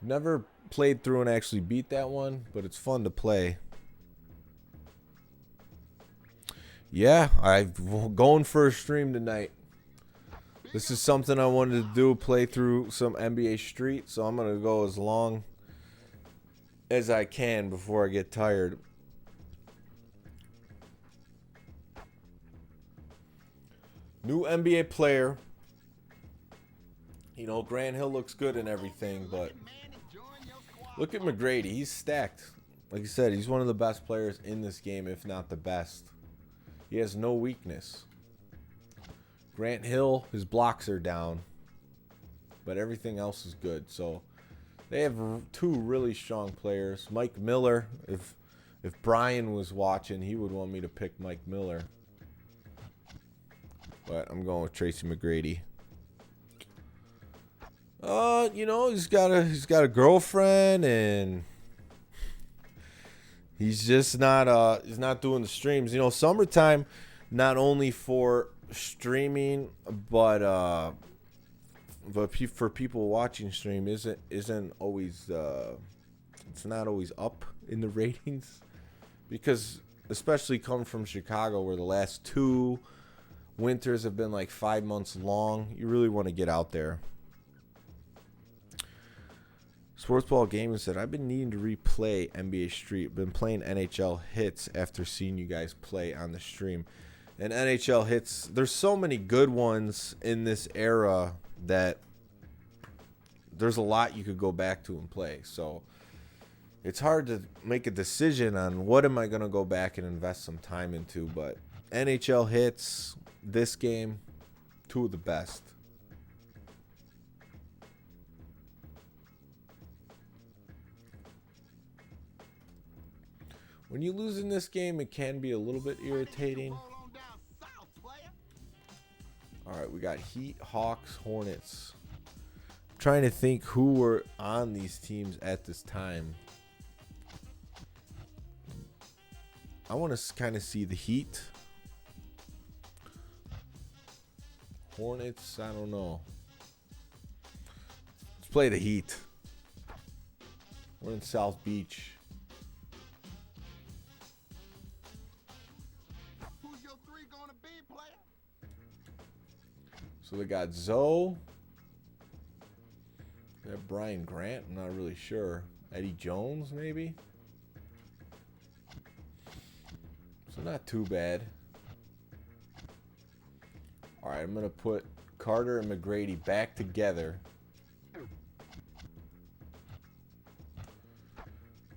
Never played through and actually beat that one, but it's fun to play. Yeah, I'm going for a stream tonight. This is something I wanted to do, play through some NBA Street, so I'm going to go as long as I can before I get tired. New NBA player. You know, Grant Hill looks good and everything, but look at McGrady. He's stacked. Like I said, he's one of the best players in this game, if not the best. He has no weakness. Grant Hill, his blocks are down, but everything else is good. So they have 2 really strong players. Mike Miller, if Brian was watching, he would want me to pick Mike Miller. But I'm going with Tracy McGrady. You know, he's got a girlfriend, and he's just not he's not doing the streams. You know, summertime, not only for streaming, but for people watching stream isn't always it's not always up in the ratings, because especially coming from Chicago where the last 2 winters have been like 5 months long, you really want to get out there. Sportsball Gaming said, I've been needing to replay NBA Street. Been playing NHL Hits after seeing you guys play on the stream. And NHL Hits, there's so many good ones in this era that there's a lot you could go back to and play. So it's hard to make a decision on what am I going to go back and invest some time into. But NHL Hits, this game, 2 of the best. When you lose in this game, it can be a little bit irritating. Alright, we got Heat, Hawks, Hornets. I'm trying to think who were on these teams at this time. I want to kind of see the Heat. Hornets, I don't know. Let's play the Heat. We're in South Beach. So they got Zoe. They have Brian Grant. I'm not really sure. Eddie Jones, maybe. So not too bad. All right, I'm going to put Carter and McGrady back together.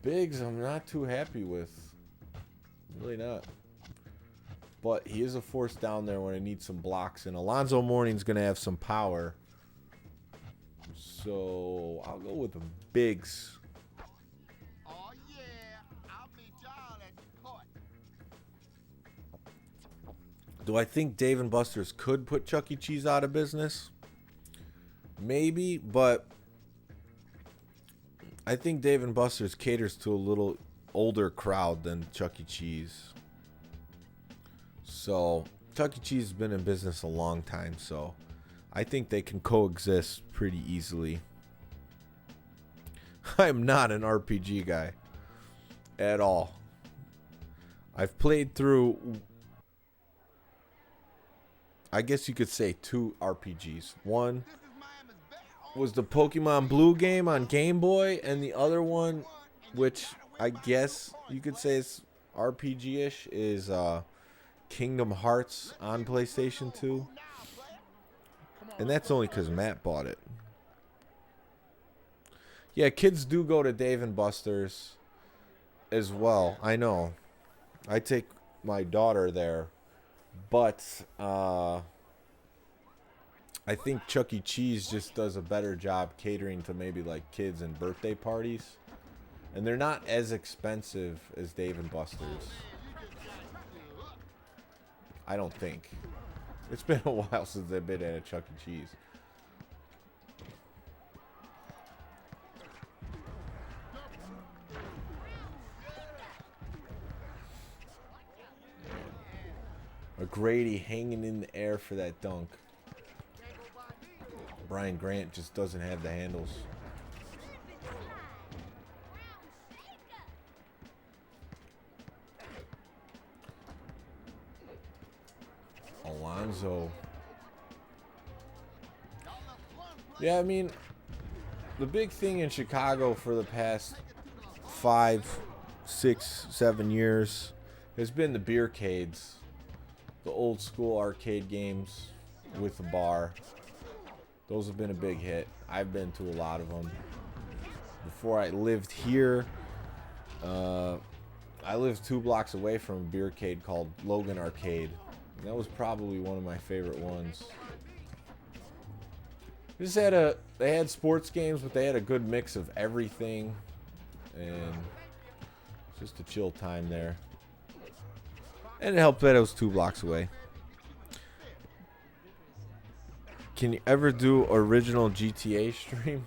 Biggs, I'm not too happy with. Really not. But he is a force down there when I need some blocks. And Alonzo Mourning's going to have some power. So I'll go with the Biggs. Oh, yeah. I'll meet y'all at the court. Do I think Dave & Buster's could put Chuck E. Cheese out of business? Maybe, but I think Dave & Buster's caters to a little older crowd than Chuck E. Cheese. So, Chuck E. Cheese has been in business a long time, so I think they can coexist pretty easily. I'm not an RPG guy at all. I've played through, I guess you could say, 2 RPGs. One was the Pokemon Blue game on Game Boy, and the other one, which I guess you could say is RPG-ish, is Kingdom Hearts on PlayStation 2. And that's only because Matt bought it. Yeah, kids do go to Dave & Buster's as well. I know. I take my daughter there. But I think Chuck E. Cheese just does a better job catering to maybe like kids and birthday parties. And they're not as expensive as Dave & Buster's. I don't think. It's been a while since I've been at a Chuck E. Cheese. McGrady hanging in the air for that dunk. Brian Grant just doesn't have the handles. Alonzo. Yeah, I mean, the big thing in Chicago for the past 5, 6, 7 years has been the beercades. The old school arcade games with the bar. Those have been a big hit. I've been to a lot of them. Before I lived here, I lived 2 blocks away from a beercade called Logan Arcade. And that was probably one of my favorite ones. They had sports games, but they had a good mix of everything. And just a chill time there. And it helped that it was 2 blocks away. Can you ever do original GTA stream?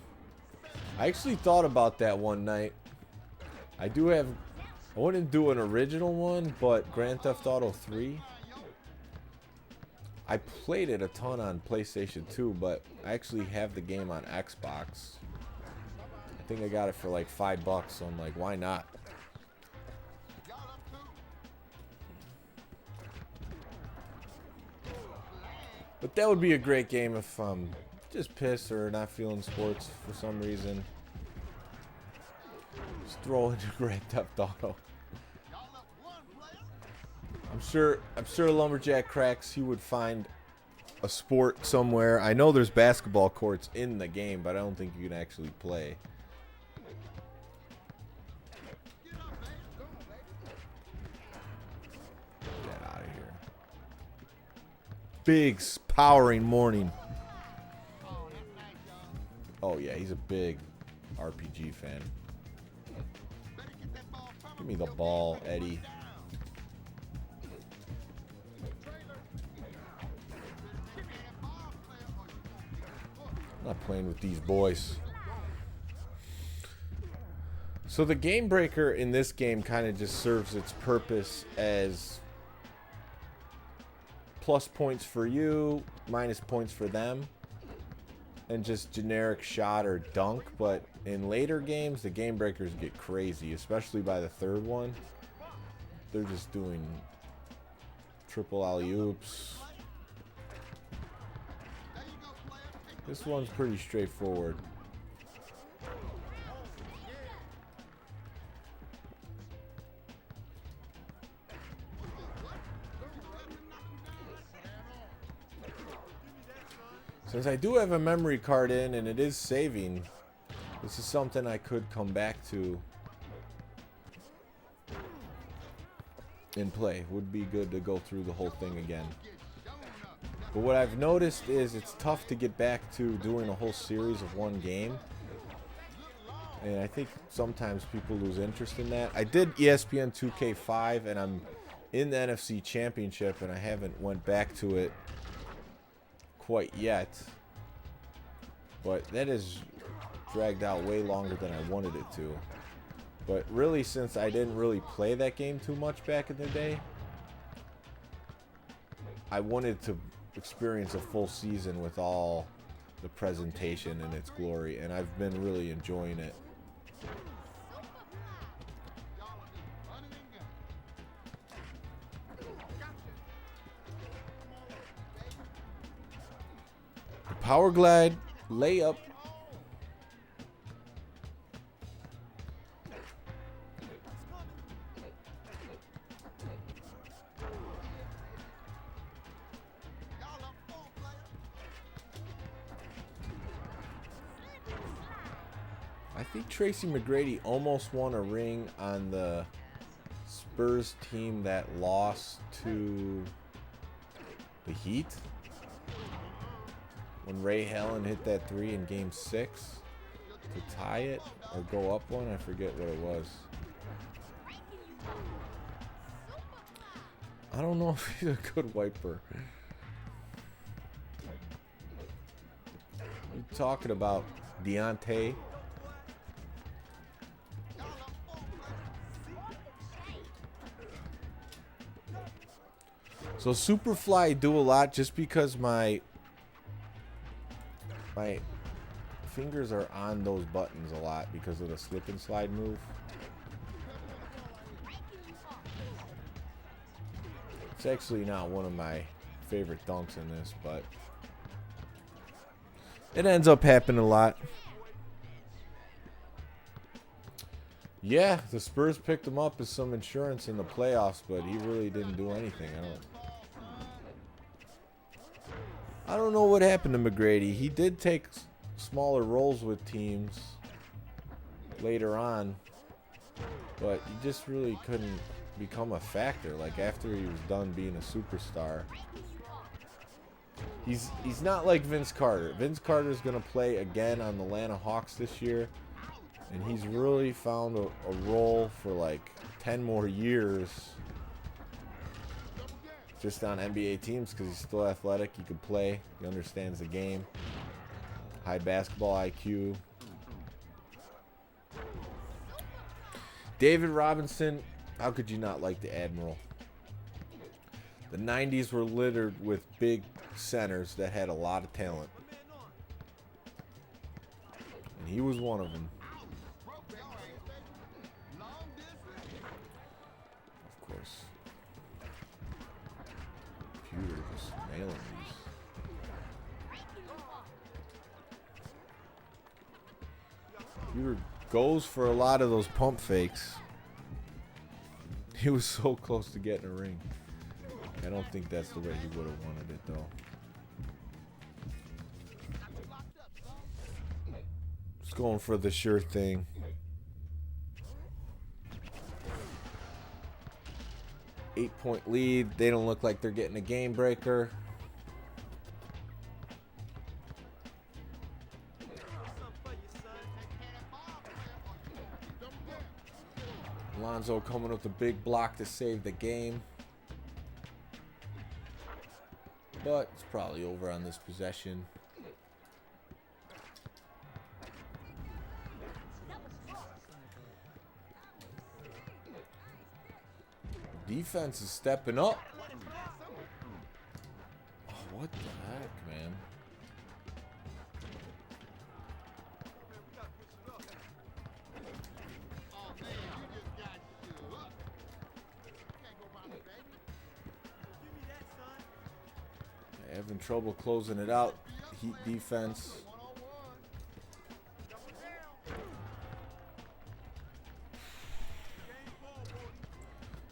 I actually thought about that one night. I wouldn't do an original one, but Grand Theft Auto 3. I played it a ton on PlayStation 2, but I actually have the game on Xbox. I think I got it for like $5, so I'm like, why not? But that would be a great game if I'm just pissed or not feeling sports for some reason. Just throw into Grand Theft Auto. I'm sure Lumberjack Cracks, he would find a sport somewhere. I know there's basketball courts in the game, but I don't think you can actually play. Get out of here. Big powering morning. Oh yeah, he's a big RPG fan. Give me the ball, Eddie. I'm not playing with these boys. So the game breaker in this game kind of just serves its purpose as plus points for you, minus points for them, and just generic shot or dunk. But in later games, the game breakers get crazy, especially by the third one. They're just doing triple alley-oops. This one's pretty straightforward. Since I do have a memory card in and it is saving, this is something I could come back to and play. Would be good to go through the whole thing again. But what I've noticed is it's tough to get back to doing a whole series of one game. And I think sometimes people lose interest in that. I did ESPN 2K5 and I'm in the NFC Championship and I haven't went back to it quite yet. But that is dragged out way longer than I wanted it to. But really, since I didn't really play that game too much back in the day, I wanted to experience a full season with all the presentation and its glory, and I've been really enjoying it. The Power Glide layup. I think Tracy McGrady almost won a ring on the Spurs team that lost to the Heat when Ray Allen hit that three in Game 6 to tie it or go up one. I forget what it was. I don't know if he's a good wiper. You talking about Deontay? So Superfly do a lot just because my fingers are on those buttons a lot because of the slip and slide move. It's actually not one of my favorite dunks in this, but it ends up happening a lot. Yeah, the Spurs picked him up as some insurance in the playoffs, but he really didn't do anything. I don't know what happened to McGrady. He did take smaller roles with teams later on, but he just really couldn't become a factor. Like after he was done being a superstar, he's not like Vince Carter. Vince Carter's gonna play again on the Atlanta Hawks this year, and he's really found a role for like 10 more years just on NBA teams because he's still athletic. He could play. He understands the game. High basketball IQ. David Robinson. How could you not like the Admiral? The 90s were littered with big centers that had a lot of talent. And he was one of them. Of course. Computer just nailing these. Computer goes for a lot of those pump fakes. He was so close to getting a ring. I don't think that's the way he would have wanted it, though. Just going for the sure thing. Eight-point lead. They don't look like they're getting a game breaker. Alonso coming with a big block to save the game. But it's probably over on this possession. Defense is stepping up. Oh, what the heck, man? Having trouble closing it out. Heat defense.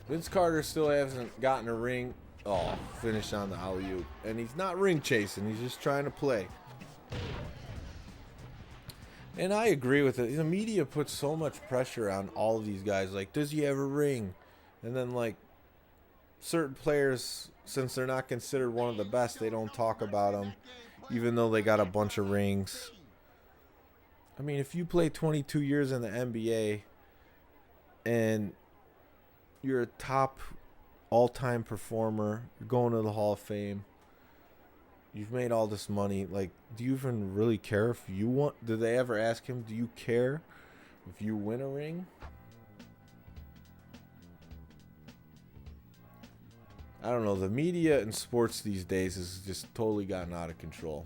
Vince Carter still hasn't gotten a ring. Oh, finish on the alley-oop. And he's not ring chasing. He's just trying to play. And I agree with it. The media puts so much pressure on all of these guys. Like, does he have a ring? And then, like, certain players, since they're not considered one of the best, they don't talk about them, even though they got a bunch of rings. I mean, if you play 22 years in the NBA and you're a top all-time performer, you're going to the Hall of Fame, you've made all this money, like, do you even really care if you want? Did they ever ask him, do you care if you win a ring? I don't know. The media and sports these days has just totally gotten out of control.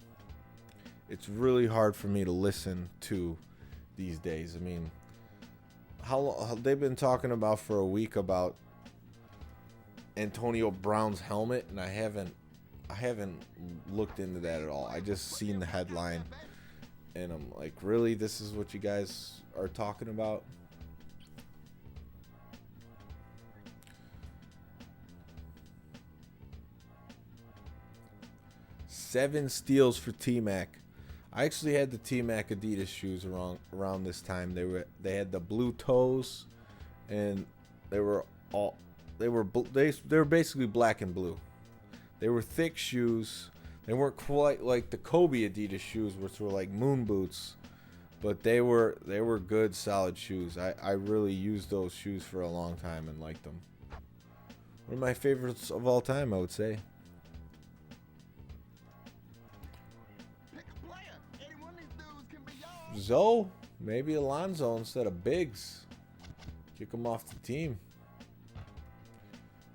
It's really hard for me to listen to these days. I mean, how they've been talking about for a week about Antonio Brown's helmet, and I haven't looked into that at all. I just seen the headline, and I'm like, really? This is what you guys are talking about? 7 steals for T-Mac. I actually had the T-Mac Adidas shoes around this time. They had the blue toes, and they were basically black and blue. They were thick shoes. They weren't quite like the Kobe Adidas shoes, which were like moon boots, but they were good, solid shoes. I really used those shoes for a long time and liked them. One of my favorites of all time, I would say. Zoe, maybe Alonso instead of Biggs. Kick him off the team.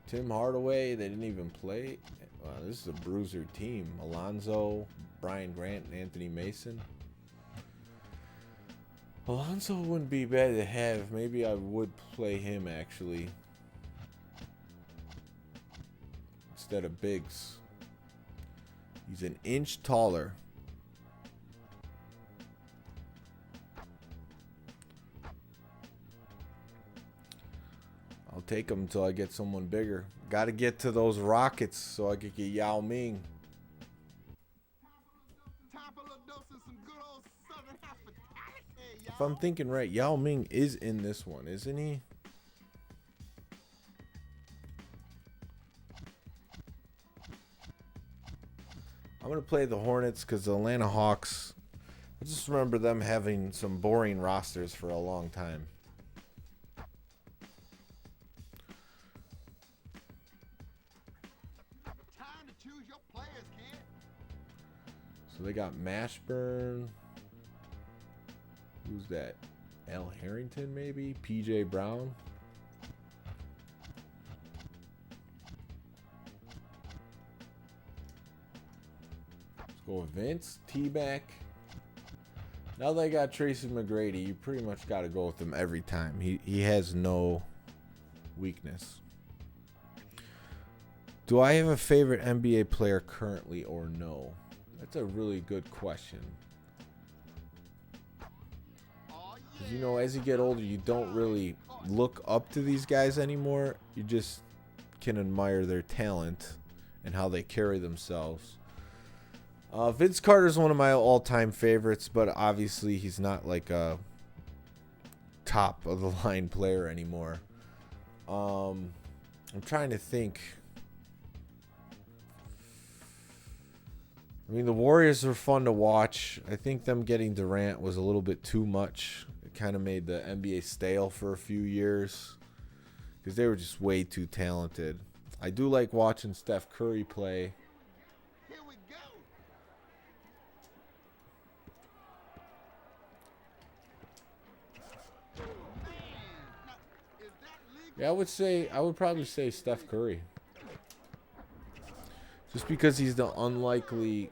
Tim Hardaway, they didn't even play. Wow, this is a bruiser team. Alonso, Brian Grant, and Anthony Mason. Alonso wouldn't be bad to have. Maybe I would play him actually instead of Biggs. He's an inch taller. I'll take him until I get someone bigger. Got to get to those Rockets so I could get Yao Ming. If I'm thinking right, Yao Ming is in this one, isn't he? I'm going to play the Hornets because the Atlanta Hawks, I just remember them having some boring rosters for a long time. So they got Mashburn. Who's that? Al Harrington, maybe? PJ Brown. Go with Vince, T-Mac. Now that I got Tracy McGrady, you pretty much got to go with him every time. He has no weakness. Do I have a favorite NBA player currently or no? That's a really good question. 'Cause, you know, as you get older, you don't really look up to these guys anymore. You just can admire their talent and how they carry themselves. Vince Carter is one of my all-time favorites, but obviously he's not like a top-of-the-line player anymore. I'm trying to think. I mean, the Warriors were fun to watch. I think them getting Durant was a little bit too much. It kind of made the NBA stale for a few years because they were just way too talented. I do like watching Steph Curry play. Here we go. Man, now, is that legal? Yeah, I would probably say Steph Curry. Just because he's the unlikely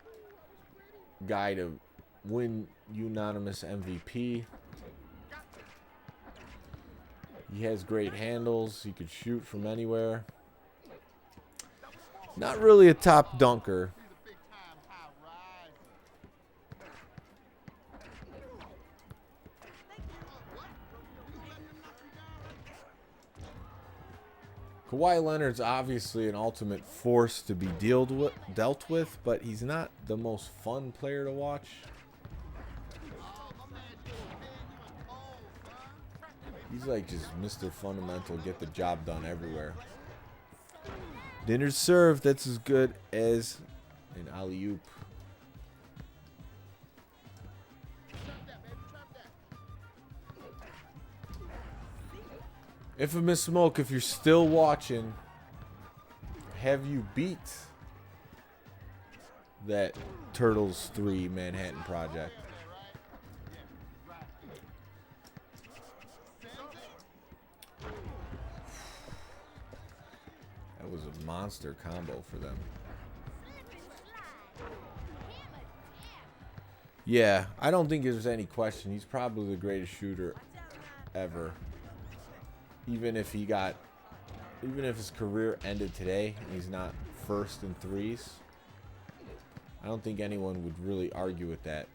guy to win unanimous MVP. He has great handles. He could shoot from anywhere. Not really a top dunker. He's a big time high rise. What? You letting him knock you down like that? Kawhi Leonard's obviously an ultimate force to be dealt with, but he's not the most fun player to watch. Oh, my man, you a man, you a cold, son. He's like just Mr. Fundamental, get the job done everywhere. Dinner's served, that's as good as an alley-oop. Trap that, baby, trap that. Infamous Smoke, if you're still watching, have you beat that Turtles 3 Manhattan Project? That was a monster combo for them. Yeah, I don't think there's any question. He's probably the greatest shooter ever. Even if his career ended today and he's not first in threes, I don't think anyone would really argue with that.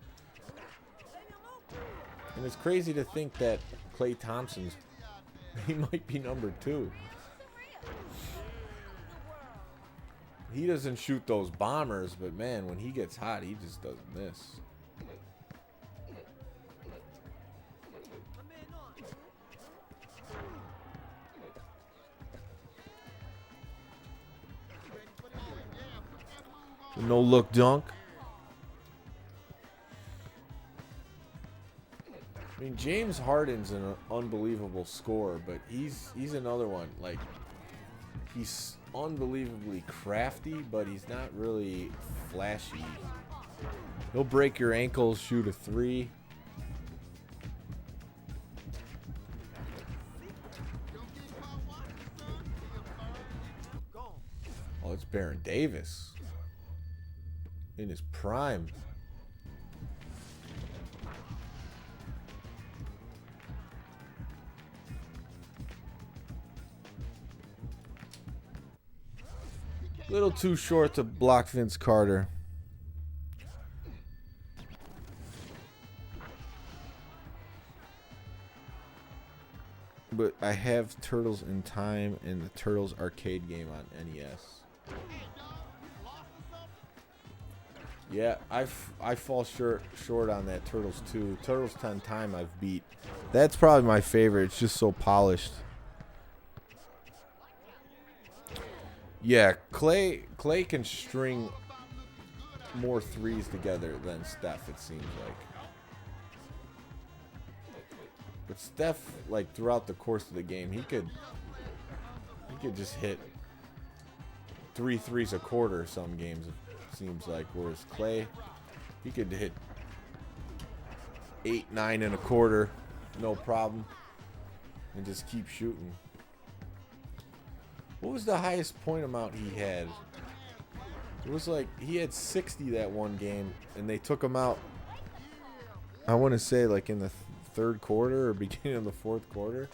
And it's crazy to think that Klay Thompson's, he might be number 2. He doesn't shoot those bombers, but man, when he gets hot, he just doesn't miss. The no-look dunk. I mean, James Harden's an unbelievable scorer, but he's another one. Like, he's unbelievably crafty, but he's not really flashy. He'll break your ankles, shoot a 3. Oh, it's Baron Davis in his prime. Little too short to block Vince Carter. But I have Turtles in Time and the Turtles arcade game on NES. Yeah, I fall short on that Turtles 2. Turtles 10 Time I've beat. That's probably my favorite. It's just so polished. Yeah, Clay can string more threes together than Steph, it seems like. But Steph, like throughout the course of the game, he could just hit 3 threes a quarter some games, it seems like. Whereas Clay, he could hit 8, 9 and a quarter, no problem, and just keep shooting. What was the highest point amount he had? It was like he had 60 that one game, and they took him out. I want to say like in the third quarter or beginning of the fourth quarter.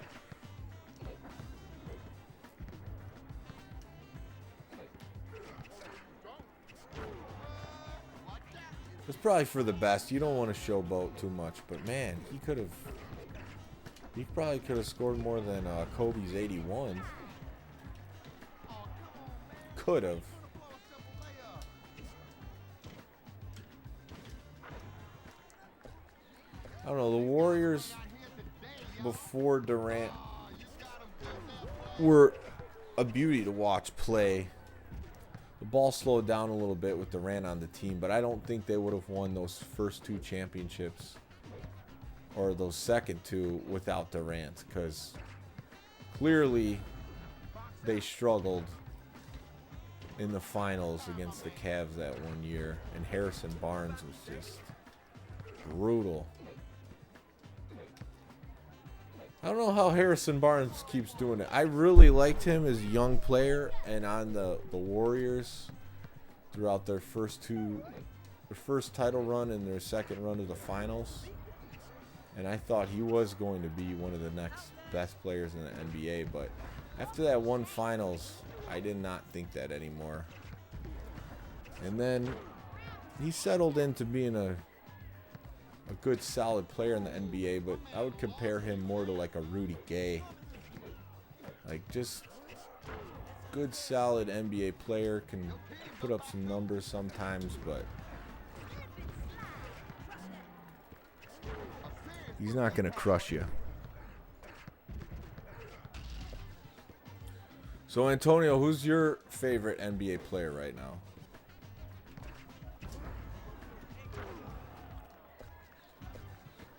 It's probably for the best. You don't want to showboat too much, but man, he probably could have scored more than Kobe's 81. Could have. I don't know. The Warriors before Durant were a beauty to watch play. The ball slowed down a little bit with Durant on the team, but I don't think they would have won those first two championships or those second two without Durant, because clearly they struggled in the finals against the Cavs that one year, and Harrison Barnes was just brutal. I don't know how Harrison Barnes keeps doing it. I really liked him as a young player and on the Warriors throughout their first title run and their second run to the finals. And I thought he was going to be one of the next best players in the NBA. But after that one finals, I did not think that anymore. And then he settled into being a good, solid player in the NBA, but I would compare him more to like a Rudy Gay. Like, just good, solid NBA player, can put up some numbers sometimes, but he's not going to crush you. So, Antonio, who's your favorite NBA player right now?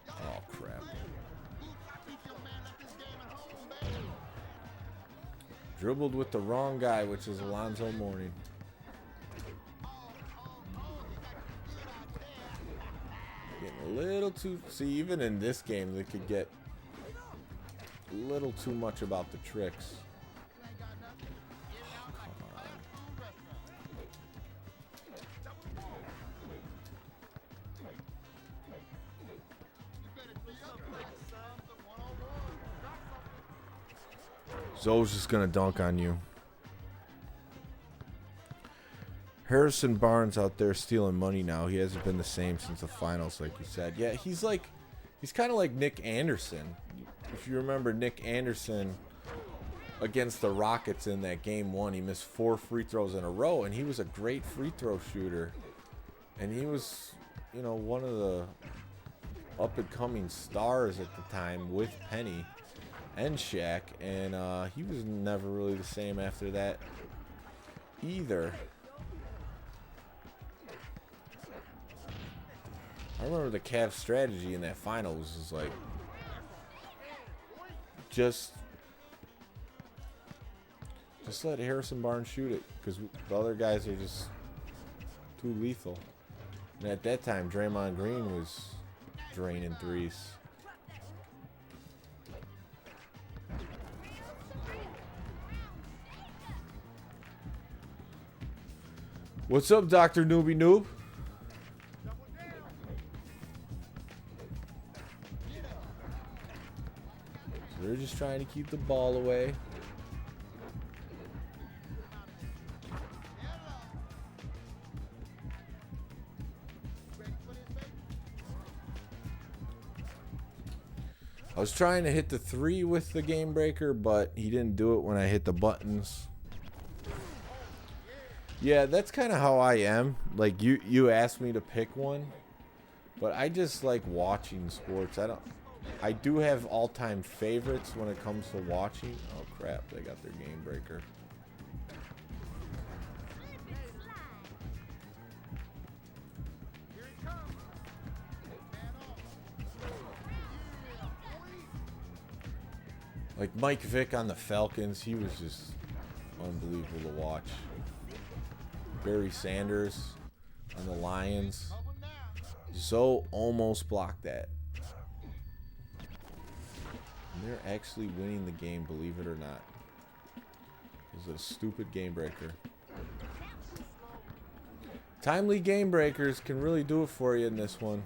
Oh, crap. Dribbled with the wrong guy, which is Alonzo Mourning. Getting a little too... See, even in this game, they could get a little too much about the tricks. Zoe's just going to dunk on you. Harrison Barnes out there stealing money now. He hasn't been the same since the finals, like you said. Yeah, he's kind of like Nick Anderson. If you remember Nick Anderson against the Rockets in that game one, he missed 4 free throws in a row, and he was a great free throw shooter. And he was, you know, one of the up-and-coming stars at the time with Penny and Shaq, and he was never really the same after that either. I remember the Cavs' strategy in that final was just like, just let Harrison Barnes shoot it, because the other guys are just too lethal. And at that time, Draymond Green was draining threes. What's up, Dr. Noobie Noob? So they're just trying to keep the ball away. I was trying to hit the 3 with the game breaker, but he didn't do it when I hit the buttons. Yeah, that's kind of how I am. Like, you asked me to pick one, but I just like watching sports. I do have all-time favorites when it comes to watching. Oh crap, they got their game breaker. Like Mike Vick on the Falcons, he was just unbelievable to watch. Barry Sanders on the Lions. Zoe almost blocked that. And they're actually winning the game, believe it or not. It was a stupid game breaker. Timely game breakers can really do it for you in this one.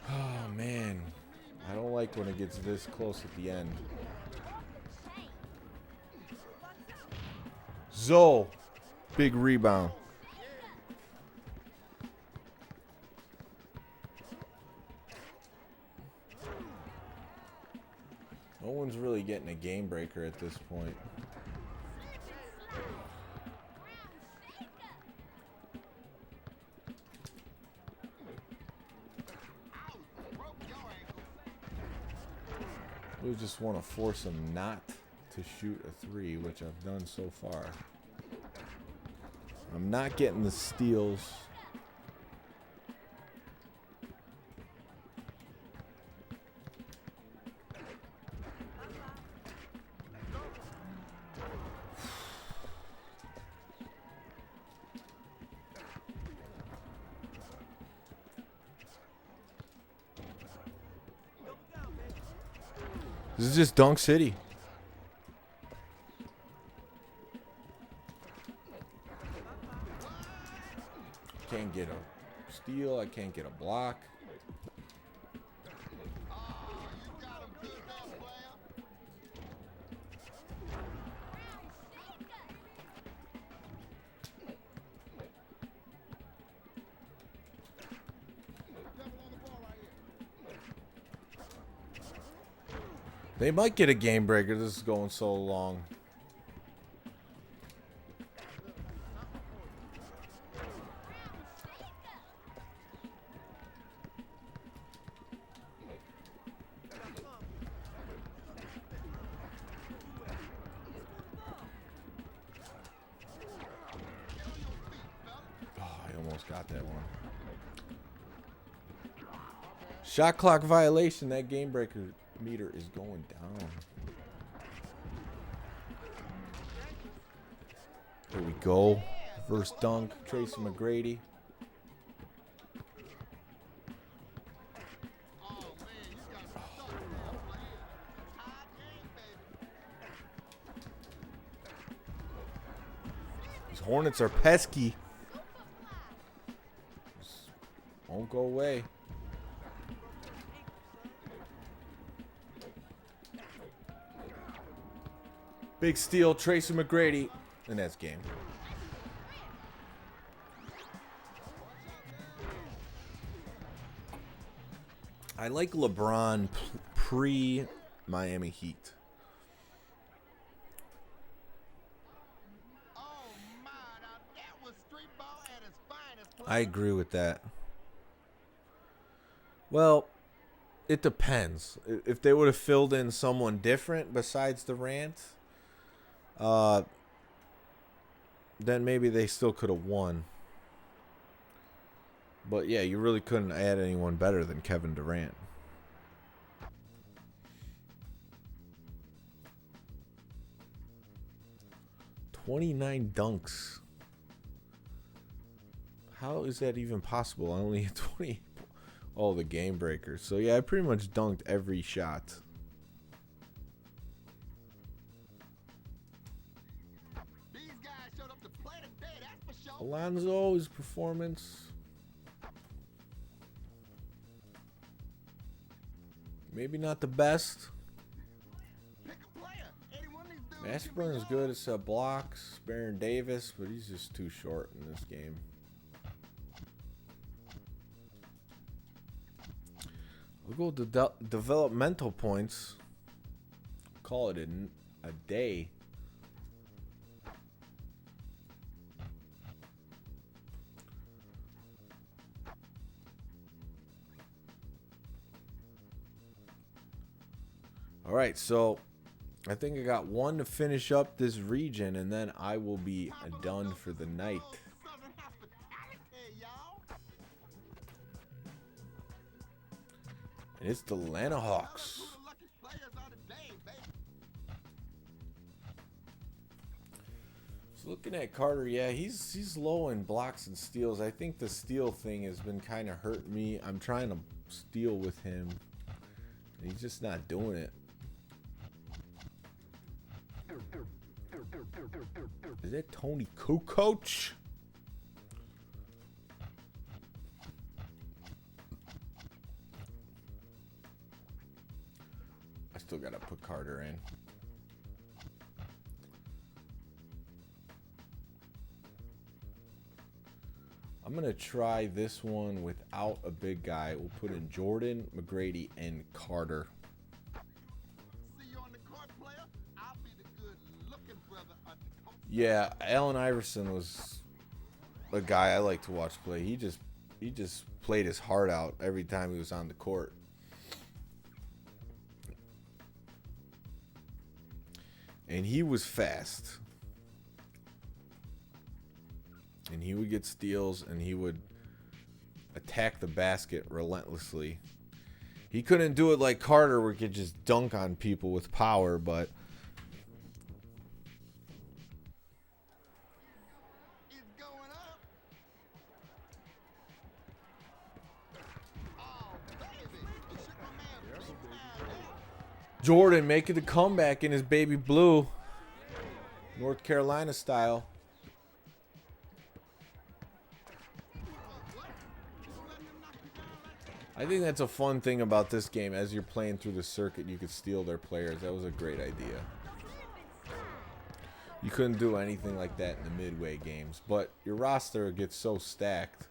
Oh man, I don't like when it gets this close at the end. Zoe, big rebound. No one's really getting a game breaker at this point. We just want to force him not to shoot a three, which I've done so far. I'm not getting the steals. This is just Dunk City. Can't get a steal. I can't get a block. They might get a game breaker. This is going so long. Oh, I almost got that one. Shot clock violation. That game breaker meter is going down. Here we go. First dunk, Tracy McGrady. These Hornets are pesky. Just won't go away. Big steal, Tracy McGrady, and that's game. I like LeBron pre-Miami Heat. I agree with that. Well, it depends. If they would have filled in someone different besides Durant, then maybe they still could have won. But yeah, you really couldn't add anyone better than Kevin Durant. $29 dunks. How is that even possible? I only had 20. Oh, the game breakers. So yeah, I pretty much dunked every shot. Alonzo's performance. Maybe not the best. Mashburn is good at blocks. Baron Davis, but he's just too short in this game. We'll go to developmental points. Call it a day. All right, so I think I got one to finish up this region, and then I will be done for the night. And it's the Atlanta Hawks. Looking at Carter, yeah, he's low in blocks and steals. I think the steal thing has been kind of hurting me. I'm trying to steal with him. He's just not doing it. Is that Tony Kukoc? I still gotta put Carter in. I'm going to try this one without a big guy. We'll put in Jordan, McGrady, and Carter. See you on the court, player. I'll be the good-looking brother at the court. Yeah, Allen Iverson was a guy I like to watch play. He just played his heart out every time he was on the court. And he was fast. And he would get steals, and he would attack the basket relentlessly. He couldn't do it like Carter, where he could just dunk on people with power, but It's going up. Oh, baby. You shook my man big time there. Jordan making the comeback in his baby blue, North Carolina style. I think that's a fun thing about this game. As you're playing through the circuit, you could steal their players. That was a great idea. You couldn't do anything like that in the midway games, but your roster gets so stacked.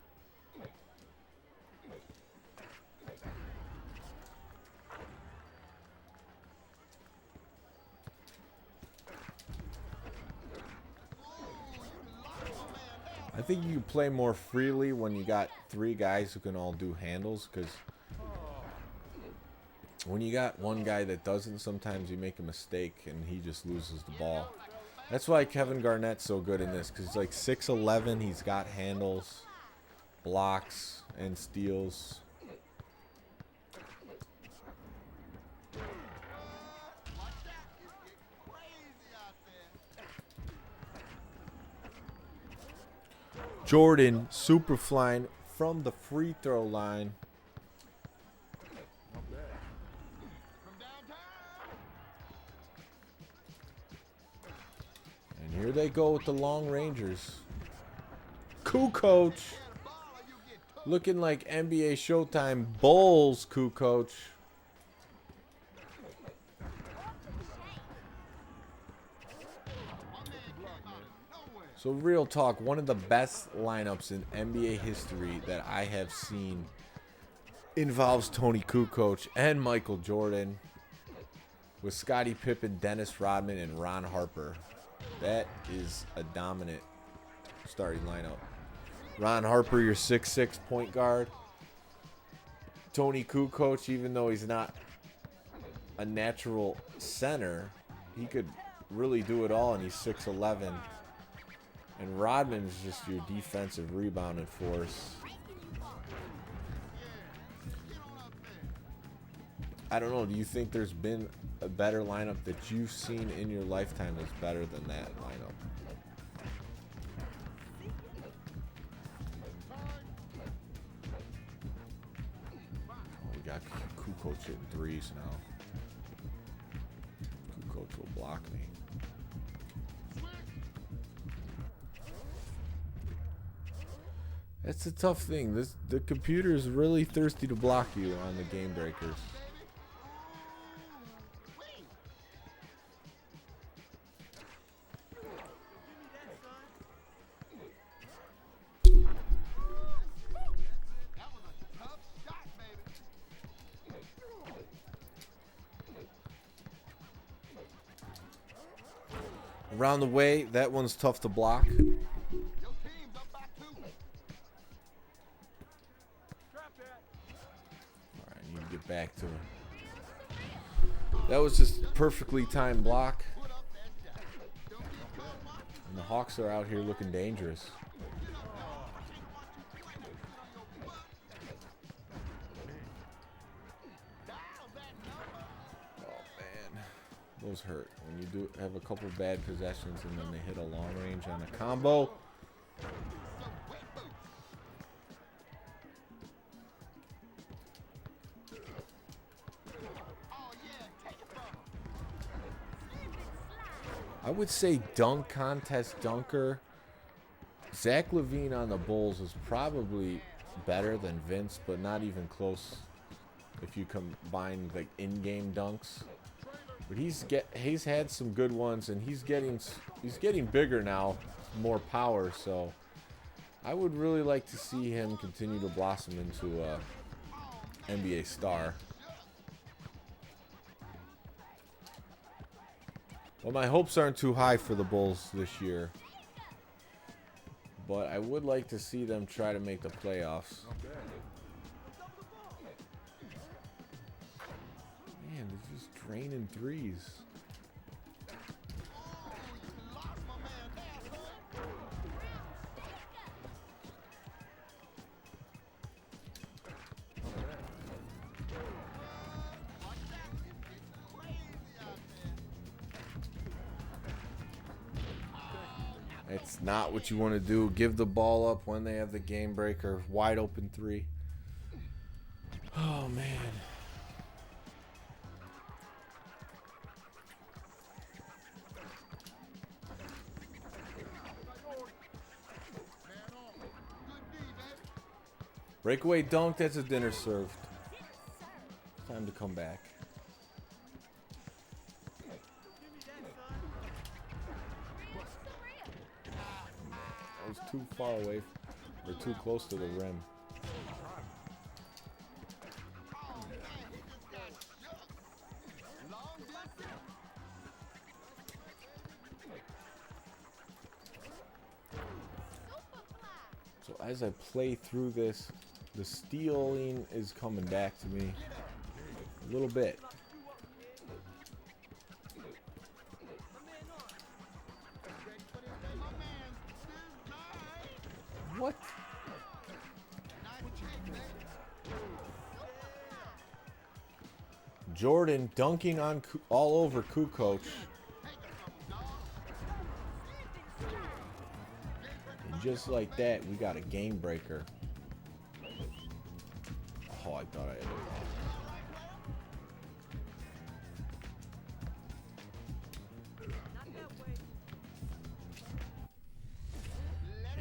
I think you play more freely when you got three guys who can all do handles, because when you got one guy that doesn't, sometimes you make a mistake and he just loses the ball. That's why Kevin Garnett's so good in this, because he's like 6'11", he's got handles, blocks, and steals. Watch out. It's getting crazy out there. Jordan super flying from the free throw line. From downtown. And here they go with the long rangers. Kukoc looking like NBA Showtime Bulls Kukoc. So real talk, one of the best lineups in NBA history that I have seen involves Tony Kukoc and Michael Jordan with Scottie Pippen, Dennis Rodman, and Ron Harper. That is a dominant starting lineup. Ron Harper, your 6'6" point guard. Tony Kukoc, even though he's not a natural center, he could really do it all, and he's 6'11". And Rodman's just your defensive rebounding force. I don't know. Do you think there's been a better lineup that you've seen in your lifetime that's better than that lineup? Oh, we got Kukoc hitting threes now. Kukoc will block me. That's a tough thing. The computer is really thirsty to block you on the game breakers. That was a tough shot, baby. Around the way, that one's tough to block. Your team's up by 2. Alright, I need to get back to it. That was just perfectly timed block. Put up that shot. Don't be caught watching. And the Hawks are out here looking dangerous. Dial that number. Oh, man. Those hurt. When you do have a couple bad possessions and then they hit a long range on a combo. I would say dunk contest dunker. Zach LaVine on the Bulls is probably better than Vince, but not even close if you combine like in-game dunks. But he's had some good ones, and he's getting bigger now, more power. So I would really like to see him continue to blossom into a NBA star. Well, my hopes aren't too high for the Bulls this year, but I would like to see them try to make the playoffs. Man, they're just draining threes. It's not what you want to do. Give the ball up when they have the game breaker. Wide open three. Oh, man. Breakaway dunk. That's a dinner served. Time to come back. That was too far away, or too close to the rim. So as I play through this, the stealing is coming back to me a little bit. What? Jordan dunking on all over Kukoc. And just like that, we got a game breaker. Oh, I thought I had it.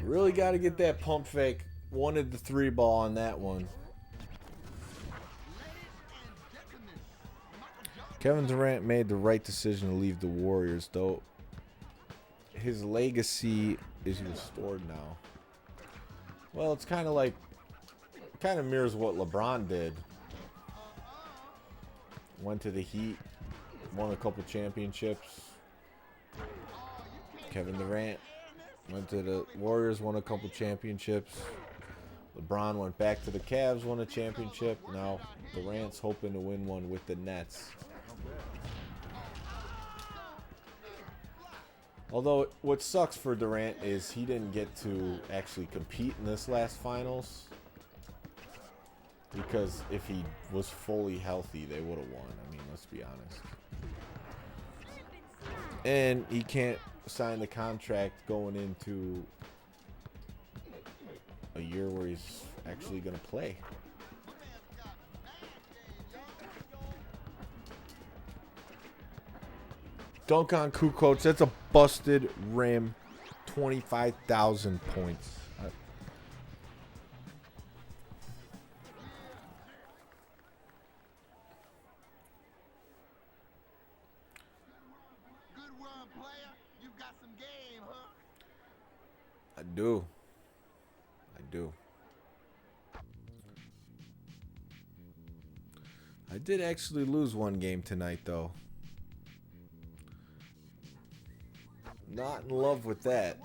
Really got to get that pump fake. Wanted the three ball on that one. Kevin Durant made the right decision to leave the Warriors, though. His legacy is restored now. Well, it's kind of mirrors what LeBron did. Went to the Heat, won a couple championships. Kevin Durant went to the Warriors, won a couple championships. LeBron went back to the Cavs, won a championship. Now Durant's hoping to win one with the Nets. Although what sucks for Durant is he didn't get to actually compete in this last finals. Because if he was fully healthy, they would have won. I mean, let's be honest. And he can't sign the contract going into a year where he's actually going to play. Dunk on Kukoc. That's a busted rim. 25,000 points. I do. I did actually lose one game tonight, though. Not in love with that.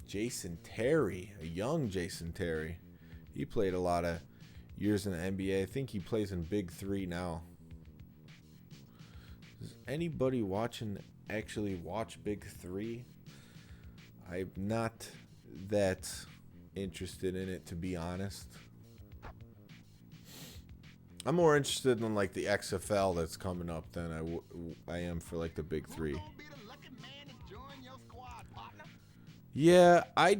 Jason Terry, a young Jason Terry. He played a lot of years in the NBA. I think he plays in Big 3 now. Does anybody watching actually watch Big 3? I'm not that interested in it, to be honest. I'm more interested in like the XFL that's coming up than I am for like the big three. Who's gonna be the lucky man to join your squad, partner? Yeah, I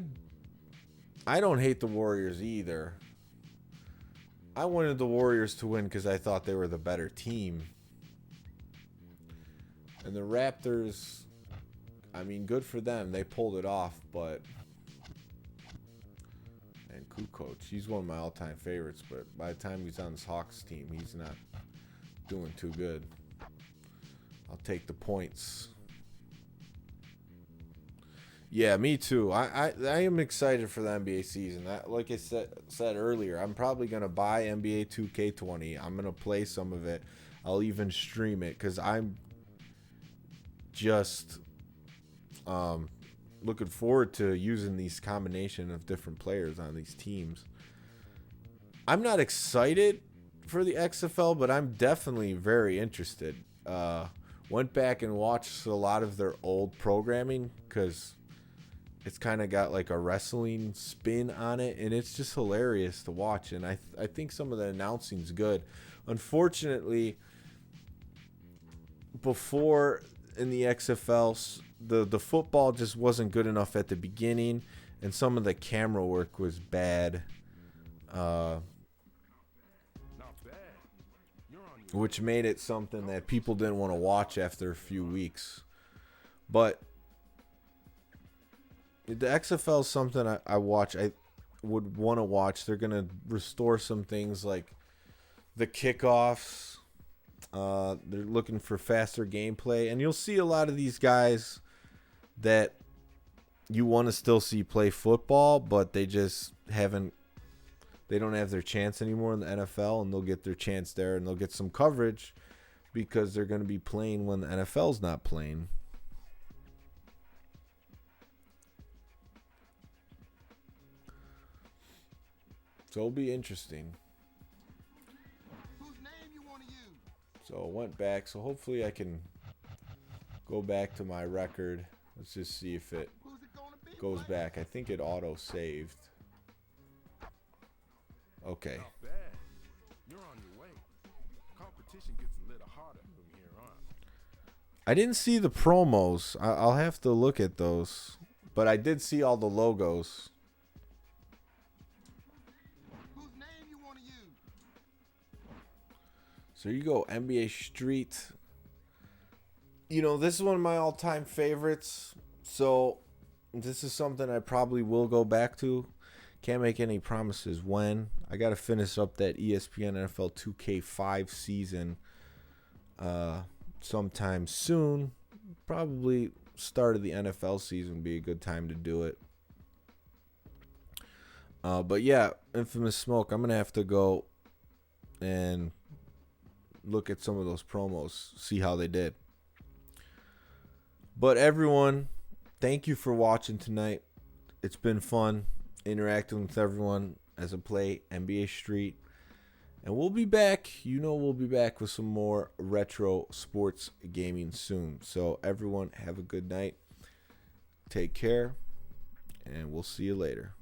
don't hate the Warriors either. I wanted the Warriors to win because I thought they were the better team. And the Raptors, I mean, good for them. They pulled it off, but... And Kukoc, he's one of my all-time favorites, but by the time he's on this Hawks team, he's not doing too good. I'll take the points. Yeah, me too. I am excited for the NBA season. Like I said earlier, I'm probably going to buy NBA 2K20. I'm going to play some of it. I'll even stream it because I'm just looking forward to using these combination of different players on these teams. I'm not excited for the XFL, but I'm definitely very interested. Went back and watched a lot of their old programming because it's kind of got like a wrestling spin on it, and it's just hilarious to watch. And I think some of the announcing's good. Unfortunately, before in the XFL, the football just wasn't good enough at the beginning, and some of the camera work was bad, which made it something that people didn't want to watch after a few weeks. But the XFL is something I watch. I would want to watch. They're going to restore some things like the kickoffs. They're looking for faster gameplay. And you'll see a lot of these guys that you want to still see play football, but they just haven't. They don't have their chance anymore in the NFL, and they'll get their chance there, and they'll get some coverage because they're going to be playing when the NFL's not playing. So it'll be interesting. Whose name you want to use? So it went back. So hopefully I can go back to my record. Let's just see if it Who's it gonna be? goes back. I think it auto-saved. Okay. Not bad. You're on your way. Competition gets a little harder from here on. I didn't see the promos. I'll have to look at those. But I did see all the logos. Whose name you want to use? So you go NBA Street. You know, this is one of my all-time favorites. So this is something I probably will go back to. Can't make any promises when. I got to finish up that ESPN NFL 2K5 season sometime soon. Probably start of the NFL season would be a good time to do it. But yeah, Infamous Smoke, I'm going to have to go and look at some of those promos, see how they did. But everyone, thank you for watching tonight. It's been fun interacting with everyone as I play NBA Street. And we'll be back. You know we'll be back with some more retro sports gaming soon. So everyone, have a good night. Take care. And we'll see you later.